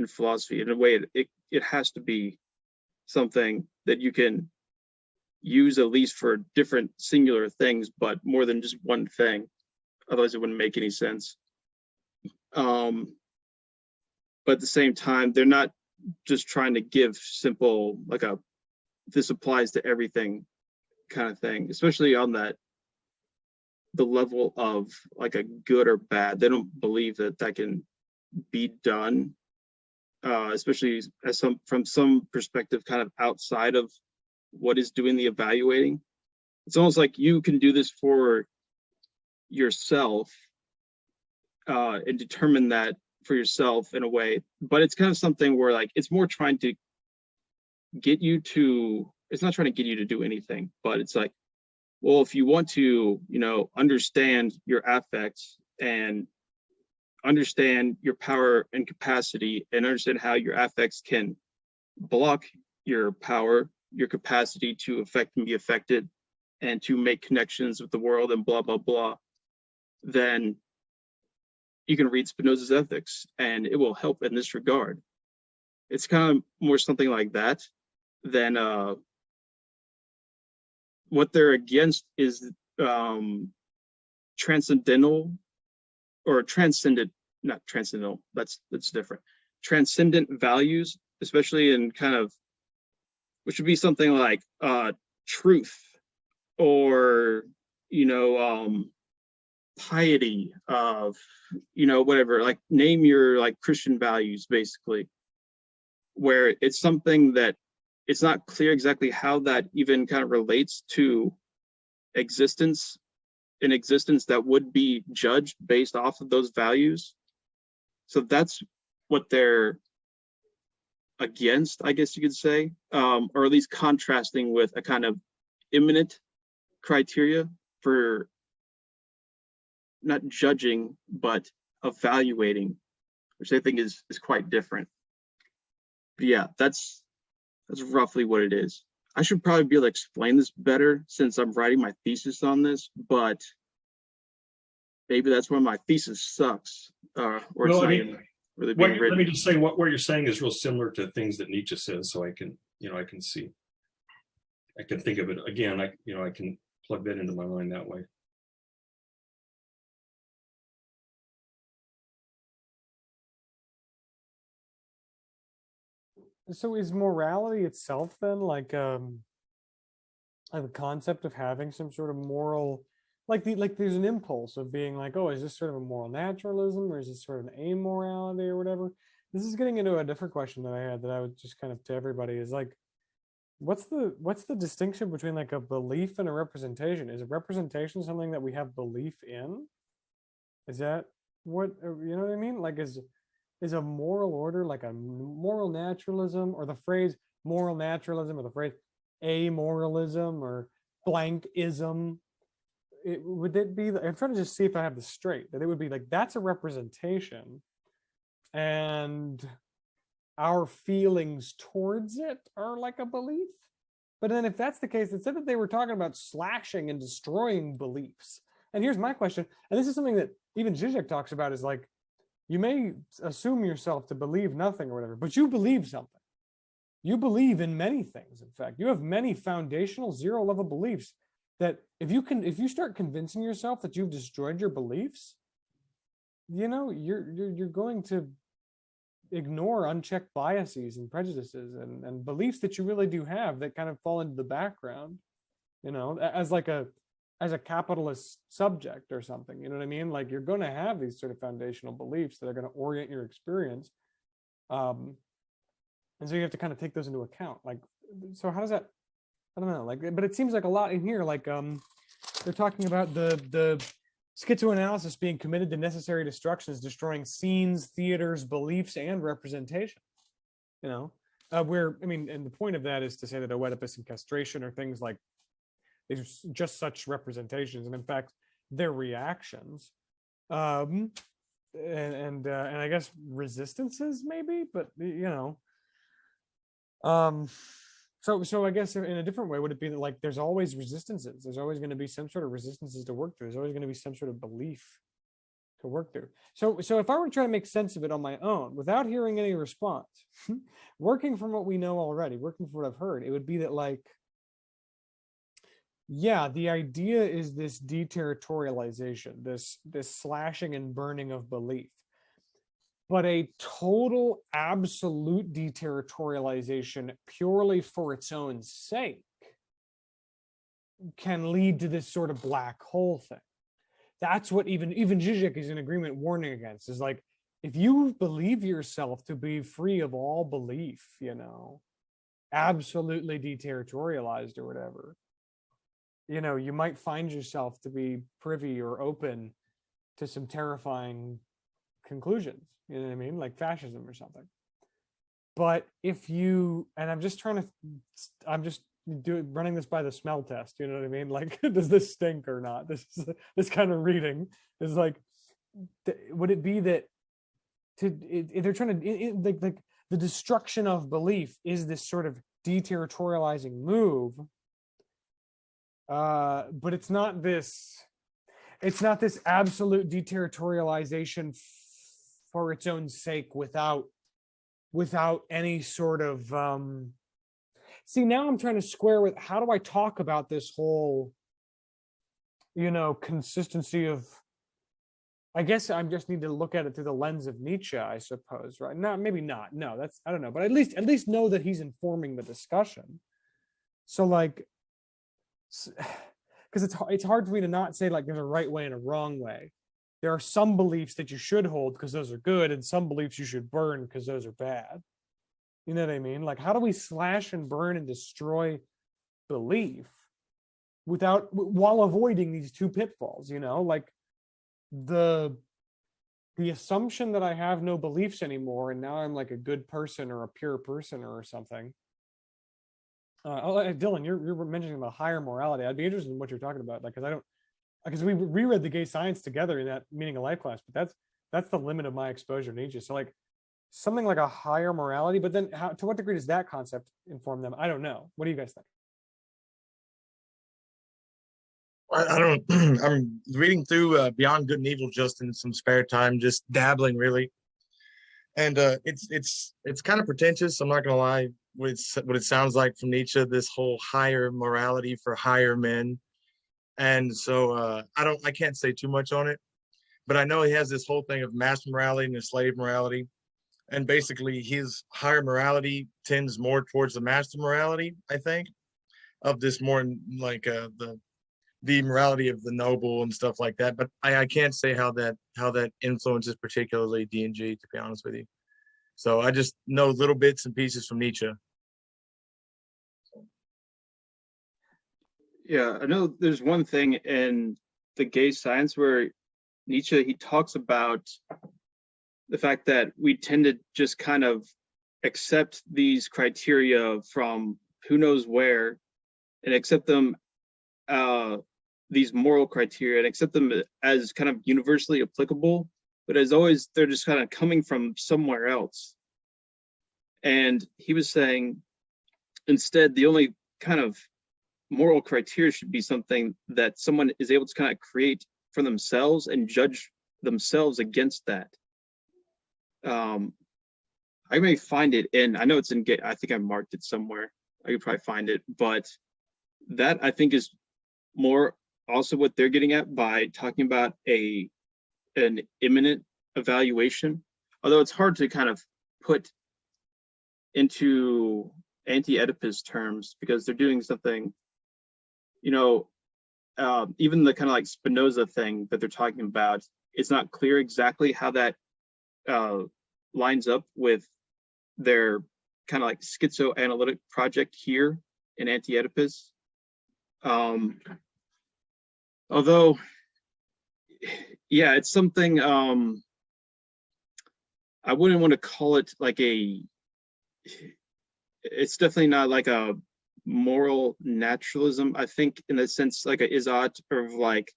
philosophy. In a way, it has to be something that you can use at least for different singular things, but more than just one thing. Otherwise, it wouldn't make any sense. But at the same time, they're not just trying to give simple, like this applies to everything kind of thing, especially on the level of like a good or bad. They don't believe that can be done, especially as from some perspective kind of outside of what is doing the evaluating. It's almost like you can do this for yourself and determine that for yourself in a way, but it's kind of something where like it's more trying to get you to, it's not trying to get you to do anything, but it's like, well, if you want to, understand your affects and understand your power and capacity and understand how your affects can block your power, your capacity to affect and be affected and to make connections with the world and blah, blah, blah, then you can read Spinoza's Ethics and it will help in this regard. It's kind of more something like that than what they're against is transcendental or transcendent, not transcendental, that's different. Transcendent values, especially in kind of, which would be something like truth or, piety of, whatever, like name your like Christian values, basically, where it's something that it's not clear exactly how that even kind of relates to existence, an existence that would be judged based off of those values. So that's what they're against, I guess you could say, or at least contrasting with a kind of imminent criteria for not judging, but evaluating, which I think is quite different. But yeah, that's roughly what it is. I should probably be able to explain this better since I'm writing my thesis on this, but maybe that's why my thesis sucks, or it's Well, not I even mean, really being let written. me just say what you're saying is real similar to things that Nietzsche says, so I can, I can see, I can think of it again. I can plug that into my mind that way. So is morality itself then like the concept of having some sort of moral, like there's an impulse of being like, oh, is this sort of a moral naturalism or is this sort of an amorality or whatever? This is getting into a different question that I had that I would just kind of to everybody is like, what's the distinction between like a belief and a representation? Is a representation something that we have belief in? Is that what, you know what I mean? Like is a moral order like a moral naturalism, or the phrase moral naturalism, or the phrase amoralism or blankism? Would it be, I'm trying to just see if I have this straight, that it would be like that's a representation, and our feelings towards it are like a belief. But then if that's the case, it said that they were talking about slashing and destroying beliefs. And here's my question, and this is something that even Zizek talks about, is like, you may assume yourself to believe nothing or whatever, but you believe something. You believe in many things. In fact, you have many foundational zero-level beliefs that if you start convincing yourself that you've destroyed your beliefs, you know, you're going to ignore unchecked biases and prejudices and beliefs that you really do have that kind of fall into the background, you know, as a capitalist subject or something, you know what I mean? Like, you're going to have these sort of foundational beliefs that are going to orient your experience. And so you have to kind of take those into account. Like, so how does that, I don't know, like, but it seems like a lot in here, like, they're talking about the schizoanalysis being committed to necessary destructions, destroying scenes, theaters, beliefs, and representation, you know, where, I mean, and the point of that is to say that Oedipus and castration are things like, these are just such representations, and in fact, they're reactions. And I guess resistances maybe, but you know, so I guess in a different way, would it be that, like, there's always resistances, there's always going to be some sort of resistances to work through, there's always going to be some sort of belief to work through. So if I were to try to make sense of it on my own without hearing any response, working from what we know already, working from what I've heard, it would be that, like, yeah, the idea is this deterritorialization, this slashing and burning of belief. But a total, absolute deterritorialization purely for its own sake can lead to this sort of black hole thing. That's what even Zizek is in agreement warning against, is like, if you believe yourself to be free of all belief, you know, absolutely deterritorialized or whatever, you know, you might find yourself to be privy or open to some terrifying conclusions, you know what I mean, like fascism or something. But if you, and I'm just running this by the smell test, you know what I mean, like, does this stink or not? This kind of reading is like, would it be that they're trying to, like the destruction of belief is this sort of deterritorializing move, but it's not this absolute deterritorialization for its own sake without any sort of see, now I'm trying to square with, how do I talk about this whole, you know, consistency of, I guess I just need to look at it through the lens of Nietzsche, I suppose, right? Maybe not. No, that's, I don't know, but at least know that he's informing the discussion. So, like, because it's hard for me to not say, like, there's a right way and a wrong way. There are some beliefs that you should hold because those are good, and some beliefs you should burn because those are bad. You know what I mean? Like, how do we slash and burn and destroy belief while avoiding these two pitfalls? You know, like the assumption that I have no beliefs anymore, and now I'm like a good person or a pure person or something. Dylan, you're mentioning about higher morality. I'd be interested in what you're talking about, like, because we reread the Gay Science together in that Meaning of Life class, but that's the limit of my exposure to Nietzsche. So, like, something like a higher morality, but then to what degree does that concept inform them? I don't know. What do you guys think? I don't. I'm reading through Beyond Good and Evil just in some spare time, just dabbling really, and it's kind of pretentious. I'm not gonna lie. What it sounds like from Nietzsche, this whole higher morality for higher men, and so I can't say too much on it, but I know he has this whole thing of master morality and the slave morality, and basically his higher morality tends more towards the master morality, I think, of this more like the morality of the noble and stuff like that. But I can't say how that influences particularly D&G, to be honest with you. So I just know little bits and pieces from Nietzsche. Yeah, I know there's one thing in the Gay Science where Nietzsche, he talks about the fact that we tend to just kind of accept these criteria from who knows where and accept them, these moral criteria, and accept them as kind of universally applicable, but as always, they're just kind of coming from somewhere else. And he was saying instead the only kind of moral criteria should be something that someone is able to kind of create for themselves and judge themselves against that. I may find it in, I know it's in, I think I marked it somewhere. I could probably find it, but that I think is more also what they're getting at by talking about an imminent evaluation. Although it's hard to kind of put into anti-Oedipus terms because they're doing something, you know, even the kind of like Spinoza thing that they're talking about, it's not clear exactly how that lines up with their kind of like schizoanalytic project here in Anti-Oedipus. Although, yeah, it's something, I wouldn't want to call it like it's definitely not like a moral naturalism, I think, in the sense like a Izot, or of like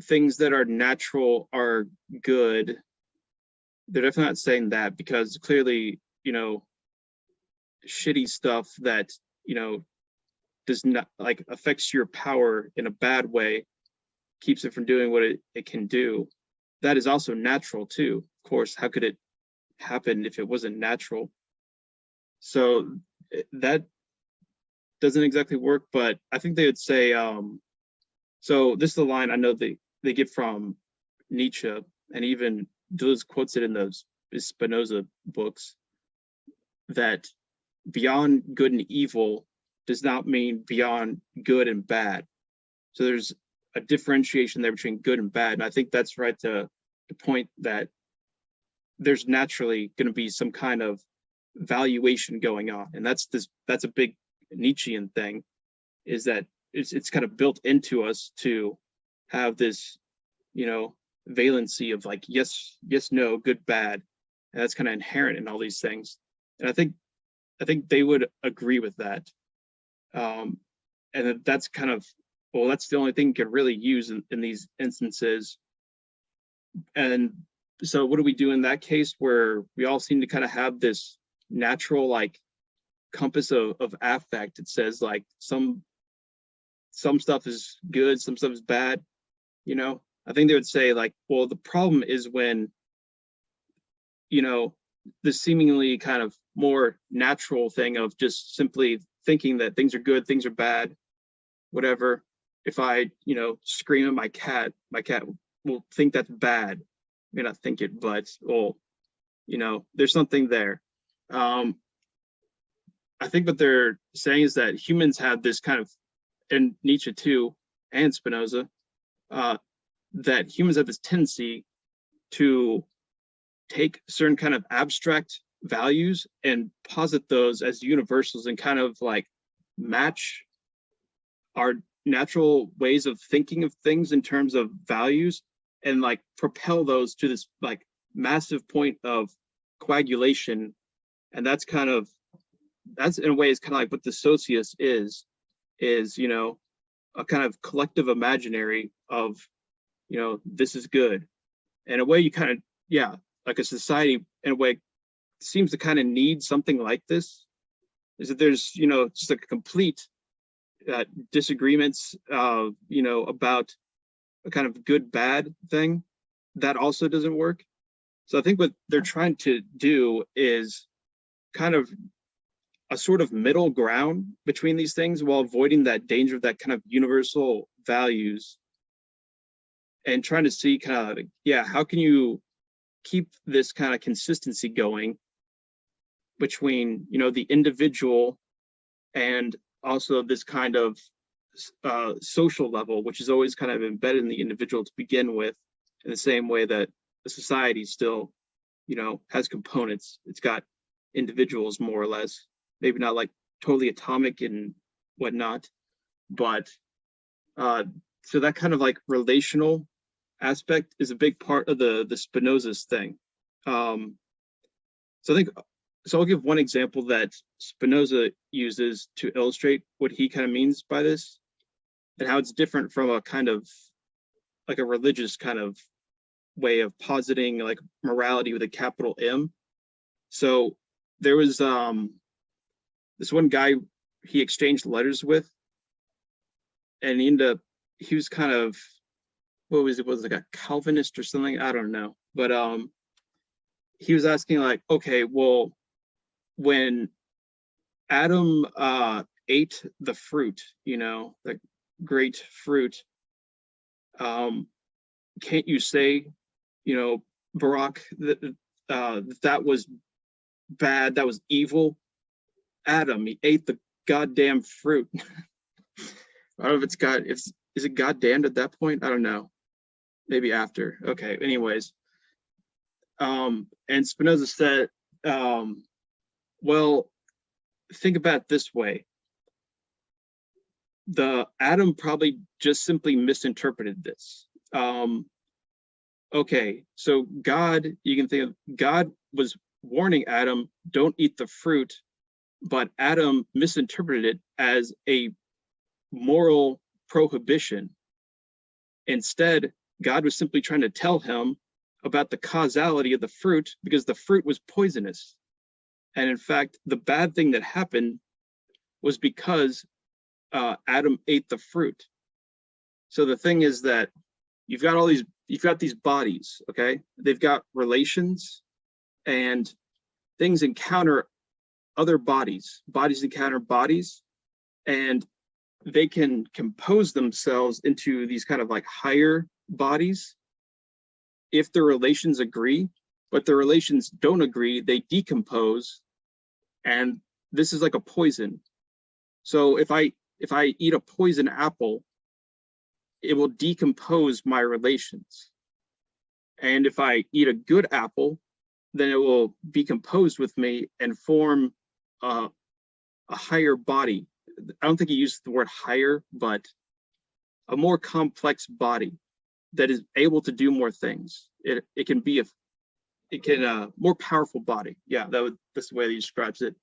things that are natural are good. They're definitely not saying that, because clearly, you know, shitty stuff that, you know, does not like affects your power in a bad way, keeps it from doing what it can do. That is also natural too. Of course, how could it happen if it wasn't natural? So that doesn't exactly work, but I think they would say, so this is the line I know they get from Nietzsche, and even Deleuze quotes it in those Spinoza books, that beyond good and evil does not mean beyond good and bad. So there's a differentiation there between good and bad. And I think that's right to point that there's naturally going to be some kind of valuation going on. And that's a big Nietzschean thing, is that it's kind of built into us to have this, you know, valency of like, yes, no, good, bad. And that's kind of inherent in all these things. And I think they would agree with that. And that's kind of, well, that's the only thing you can really use in these instances. And so what do we do in that case where we all seem to kind of have this natural like compass of affect? It says like some stuff is good, some stuff is bad, you know? I think they would say like, well, the problem is when, you know, the seemingly kind of more natural thing of just simply thinking that things are good, things are bad, whatever. If I, you know, scream at my cat will think that's bad. May not think it, but, well, you know, there's something there. I think what they're saying is that humans have this kind of, and Nietzsche too, and Spinoza, that humans have this tendency to take certain kind of abstract values and posit those as universals and kind of like match our natural ways of thinking of things in terms of values, and like propel those to this like massive point of coagulation. And that's in a way is kind of like what the socius is, you know, a kind of collective imaginary of, you know, this is good. In a way you kind of, yeah, like a society in a way seems to kind of need something like this, is that there's, you know, just like a complete disagreements, you know, about a kind of good bad thing that also doesn't work. So I think what they're trying to do is kind of a sort of middle ground between these things while avoiding that danger of that kind of universal values, and trying to see kind of, yeah, how can you keep this kind of consistency going between, you know, the individual and also this kind of social level, which is always kind of embedded in the individual to begin with, in the same way that the society still, you know, has components. It's got individuals more or less, maybe not like totally atomic and whatnot, but so that kind of like relational aspect is a big part of the Spinoza's thing. So I think, so I'll give one example that Spinoza uses to illustrate what he kind of means by this, and how it's different from a kind of like a religious kind of way of positing like morality with a capital M. So there was this one guy he exchanged letters with, and he was kind of, what was it, was like a Calvinist or something, I don't know, but he was asking like, okay, well, when Adam ate the fruit, the great fruit, can't you say, Barack, that was bad, that was evil? Adam, he ate the goddamn fruit. I don't know if it's God, is it goddamned at that point? I don't know. Maybe after. Okay, anyways. And Spinoza said, well, think about it this way. The Adam probably just simply misinterpreted this. Okay, so God, you can think of God was warning Adam, don't eat the fruit, but Adam misinterpreted it as a moral prohibition. Instead, God was simply trying to tell him about the causality of the fruit because the fruit was poisonous. And in fact, the bad thing that happened was because Adam ate the fruit. So the thing is that you've got these bodies, okay? They've got relations, and things encounter other bodies. Bodies encounter bodies, and they can compose themselves into these kind of like higher bodies if the relations agree, but the relations don't agree, they decompose, and this is like a poison. So if I eat a poison apple, it will decompose my relations. And if I eat a good apple, then it will be composed with me and form a higher body. I don't think he used the word higher, but a more complex body that is able to do more things. It can be a more powerful body. Yeah, that's the way he describes it.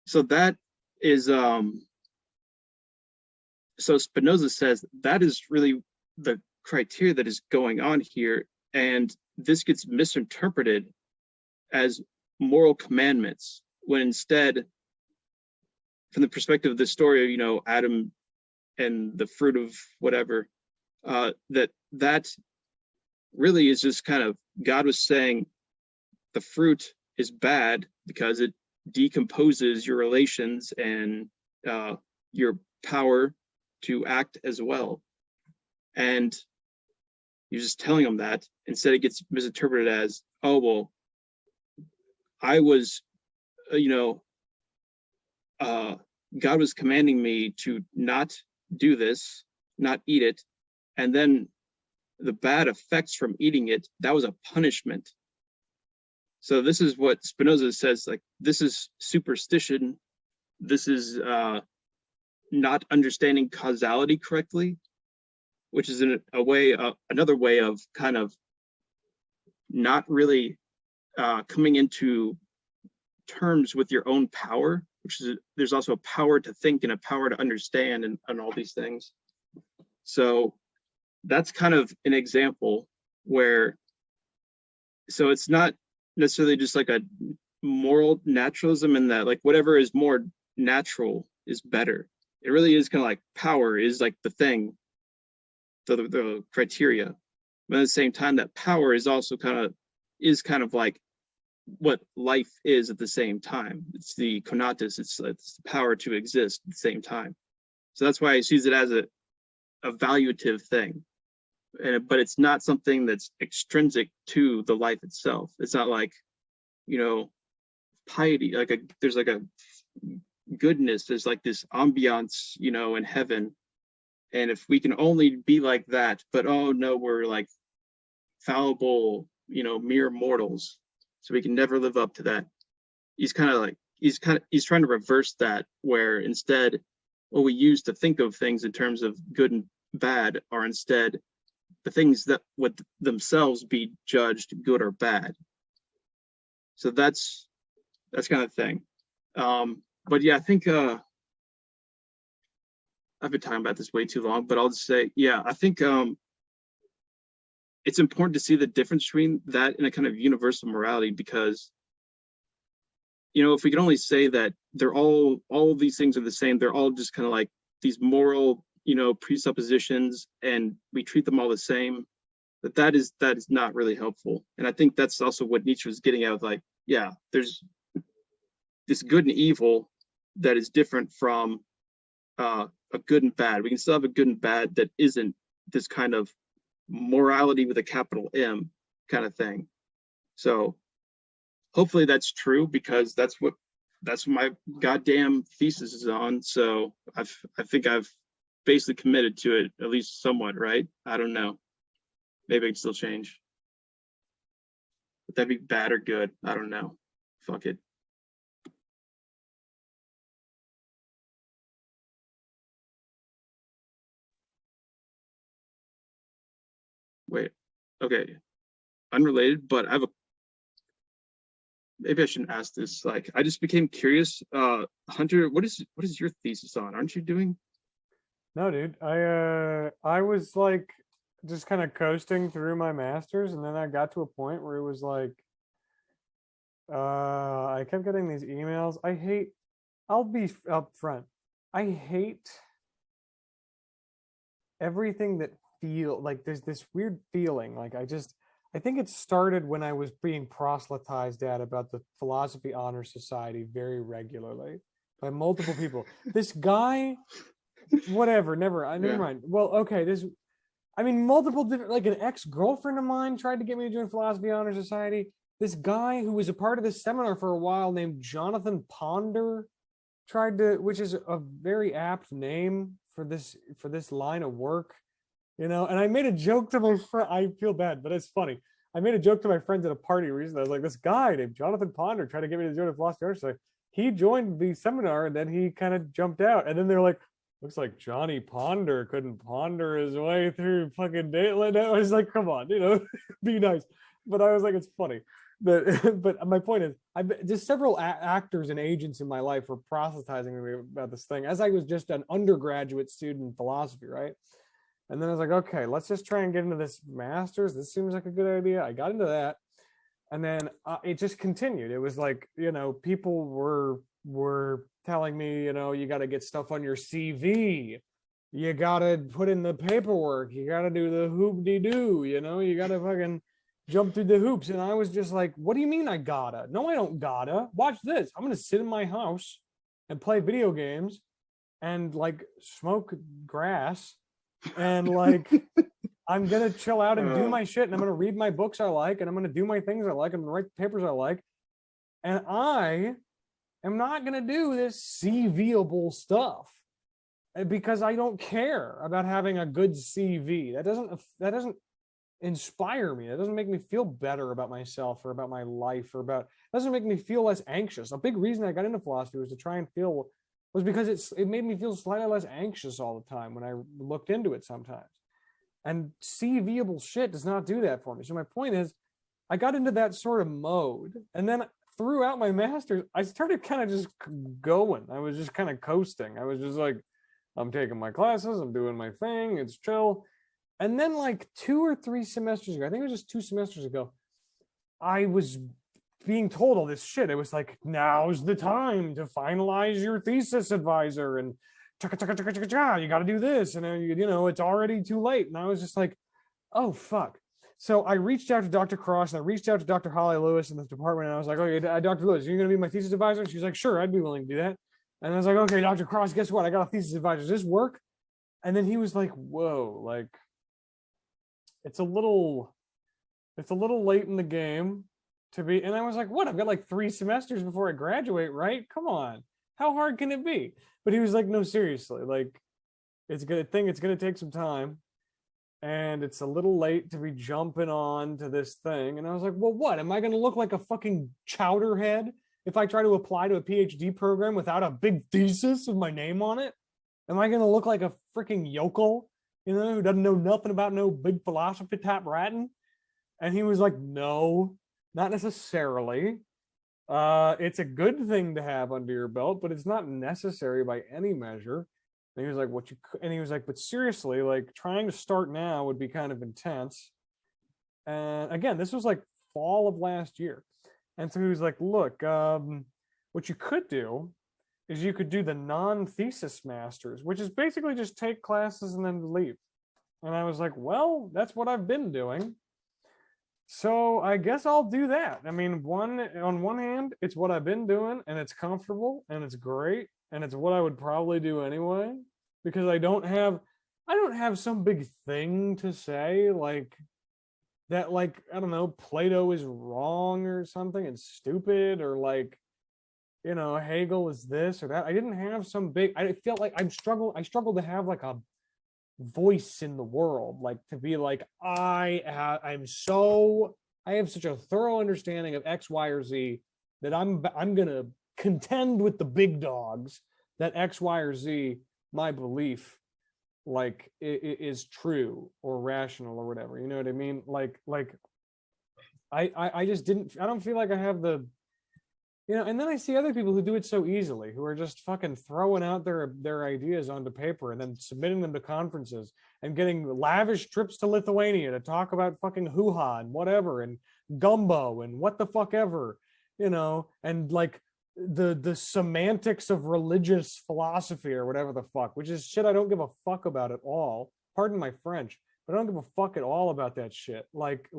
So that is so Spinoza says that is really the criteria that is going on here, and this gets misinterpreted as moral commandments, when instead, from the perspective of the story, Adam and the fruit of whatever, that really is just kind of, God was saying the fruit is bad because it decomposes your relations and your power to act as well. And you're just telling them that. Instead, it gets misinterpreted as, oh, well, I was, God was commanding me to not do this, not eat it. And then the bad effects from eating it, that was a punishment. So this is what Spinoza says, like, this is superstition. This is not understanding causality correctly, which is in a way, another way of kind of not really coming into terms with your own power, which is, there's also a power to think and a power to understand and all these things. So that's kind of an example where, so it's not necessarily just like a moral naturalism in that like whatever is more natural is better. It really is kind of like power is like the thing, the criteria. But at the same time, that power is also kind of like what life is at the same time. It's the conatus, it's the power to exist at the same time. So that's why he sees it as a valuative thing. But it's not something that's extrinsic to the life itself. It's not like, piety, there's like a goodness, there's like this ambiance, in heaven. And if we can only be like that, but oh no, we're like fallible, mere mortals, so we can never live up to that. He's trying to reverse that, where instead what we use to think of things in terms of good and bad are instead the things that would themselves be judged good or bad. So that's kind of thing. But yeah, I think I've been talking about this way too long, but I'll just say, yeah, I think it's important to see the difference between that and a kind of universal morality, because if we can only say that they're all of these things are the same, they're all just kind of like these moral, presuppositions, and we treat them all the same, that is not really helpful. And I think that's also what Nietzsche was getting at with, like, yeah, there's this good and evil that is different from a good and bad. We can still have a good and bad that isn't this kind of morality with a capital M kind of thing. So hopefully that's true, because that's what my goddamn thesis is on. So I think I've basically committed to it, at least somewhat, right? I don't know. Maybe I can still change. Would that be bad or good? I don't know. Fuck it. Wait. Okay. Unrelated, but I have a. Maybe I shouldn't ask this. Like, I just became curious. Hunter, what is your thesis on? Aren't you doing? No, dude. I was like just kind of coasting through my masters, and then I got to a point where it was like I kept getting these emails. I'll be up front. I hate everything that feel like there's this weird feeling. Like I think it started when I was being proselytized at about the Philosophy Honor Society very regularly by multiple people. This guy, whatever, never mind. Well, okay, multiple different, like an ex-girlfriend of mine tried to get me to join Philosophy Honor Society. This guy who was a part of this seminar for a while named Jonathan Ponder tried to, which is a very apt name for this line of work, and I made a joke to my friend. I feel bad, but it's funny. I made a joke to my friends at a party recently. I was like, this guy named Jonathan Ponder tried to get me to join the Philosophy Honor Society. He joined the seminar and then he kind of jumped out. And then they're like, looks like Johnny Ponder couldn't ponder his way through fucking daylight. I was like, come on, be nice. But I was like, it's funny. But my point is, just several actors and agents in my life were proselytizing me about this thing as I was just an undergraduate student in philosophy, right? And then I was like, okay, let's just try and get into this master's. This seems like a good idea. I got into that. And then it just continued. It was like, people were telling me, you got to get stuff on your CV. You got to put in the paperwork. You got to do the hoop-de-doo, you got to fucking jump through the hoops. And I was just like, what do you mean I gotta? No, I don't gotta. Watch this. I'm going to sit in my house and play video games and like smoke grass. And like, I'm going to chill out and do my shit. And I'm going to read my books I like. And I'm going to do my things I like. I'm going to write the papers I like. And I am not going to do this CVable stuff because I don't care about having a good CV. That doesn't inspire me. It doesn't make me feel better about myself or about my life doesn't make me feel less anxious. A big reason I got into philosophy was to try and was because it made me feel slightly less anxious all the time when I looked into it sometimes. And CVable shit does not do that for me. So my point is, I got into that sort of mode. And then throughout my master's, I started kind of just going. I was just kind of coasting. I was just like, I'm taking my classes, I'm doing my thing, it's chill. And then like 2 or 3 semesters ago, I think it was just 2 semesters ago, I was being told all this shit. It was like, now's the time to finalize your thesis advisor and you got to do this. And it's already too late. And I was just like, oh, fuck. So I reached out to Dr. Cross and I reached out to Dr. Holly Lewis in this department. And I was like, okay, Dr. Lewis, you're going to be my thesis advisor? And she's like, sure, I'd be willing to do that. And I was like, okay, Dr. Cross, guess what? I got a thesis advisor. Does this work? And then he was like, whoa, like, it's a little late in the game to be. And I was like, what? I've got like 3 semesters before I graduate, right? Come on. How hard can it be? But he was like, no, seriously, like, it's going to take some time. And it's a little late to be jumping on to this thing. And I was like, well, what? Am I going to look like a fucking chowderhead if I try to apply to a PhD program without a big thesis with my name on it? Am I going to look like a freaking yokel, who doesn't know nothing about no big philosophy type writing? And he was like, no, not necessarily. It's a good thing to have under your belt, but it's not necessary by any measure. And he was like, but seriously, like, trying to start now would be kind of intense. And again, this was like fall of last year. And so he was like, look, what you could do is you could do the non-thesis masters, which is basically just take classes and then leave. And I was like, well, that's what I've been doing. So I guess I'll do that. I mean, on one hand, it's what I've been doing and it's comfortable and it's great and it's what I would probably do anyway, because I don't have some big thing to say like that, like, I don't know, Plato is wrong or something and stupid, or like, Hegel is this or that. I didn't have some big, I felt like I struggle to have like a voice in the world, like to be like, I have such a thorough understanding of X, Y, or Z that I'm gonna contend with the big dogs that X, Y, or Z, my belief, like is true or rational or whatever. You know what I mean? Like I just didn't. I don't feel like I have the. And then I see other people who do it so easily, who are just fucking throwing out their ideas onto paper and then submitting them to conferences and getting lavish trips to Lithuania to talk about fucking hoo-ha and whatever and gumbo and what the fuck ever, and like the semantics of religious philosophy or whatever the fuck, which is shit I don't give a fuck about at all. Pardon my French, but I don't give a fuck at all about that shit. Like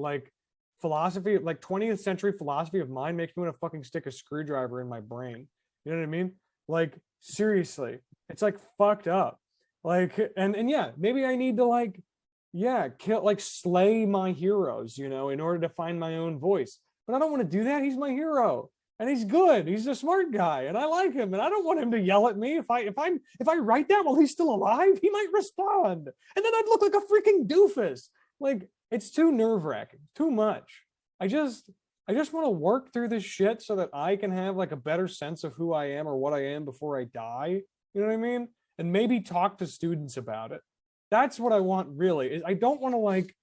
philosophy, like 20th century philosophy of mind makes me want to fucking stick a screwdriver in my brain. You know what I mean? Like, seriously, it's like fucked up. Like, and yeah, maybe I need to slay my heroes, in order to find my own voice. But I don't want to do that. He's my hero. And he's good. He's a smart guy, and I like him. And I don't want him to yell at me if I write that while he's still alive. He might respond, and then I'd look like a freaking doofus. Like, it's too nerve-wracking, too much. I just want to work through this shit so that I can have like a better sense of who I am or what I am before I die. You know what I mean? And maybe talk to students about it. That's what I want, really. I don't want to like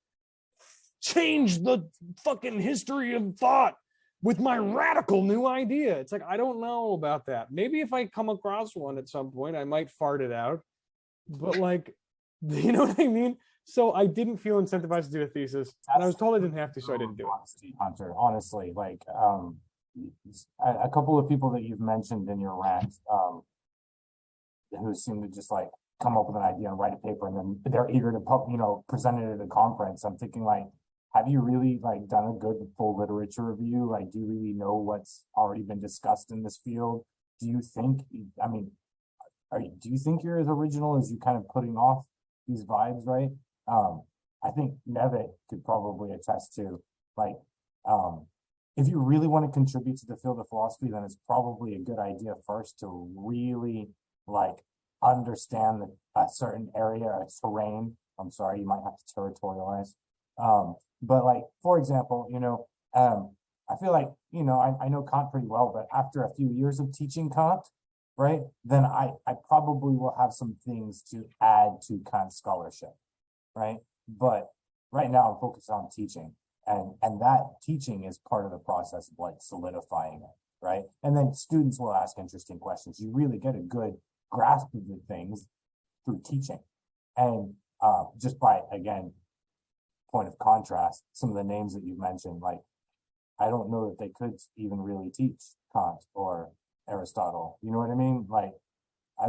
change the fucking history of thought with my radical new idea. It's like, I don't know about that. Maybe if I come across one at some point, I might fart it out. But like, you know what I mean? So I didn't feel incentivized to do a thesis, and I was told I didn't have to, so I didn't do it. Honesty, Hunter, honestly, like a couple of people that you've mentioned in your rant, who seem to just like come up with an idea and write a paper, and then they're eager to present it at a conference. I'm thinking, like, have you really like done a good full literature review? Like, do you really know what's already been discussed in this field? Do you think? I mean, do you think you're as original as you kind of putting off these vibes, right? I think Nevitt could probably attest to, like, if you really want to contribute to the field of philosophy, then it's probably a good idea first to really like understand a certain area or terrain. I'm sorry, you might have to territorialize. But like, for example, I feel like, I know Kant pretty well, but after a few years of teaching Kant, right, then I probably will have some things to add to Kant's scholarship. Right. But right now I'm focused on teaching, and that teaching is part of the process of like solidifying it. Right. And then students will ask interesting questions. You really get a good grasp of the things through teaching. And just by, again, point of contrast, some of the names that you mentioned, like, I don't know that they could even really teach Kant or Aristotle. You know what I mean? Like, I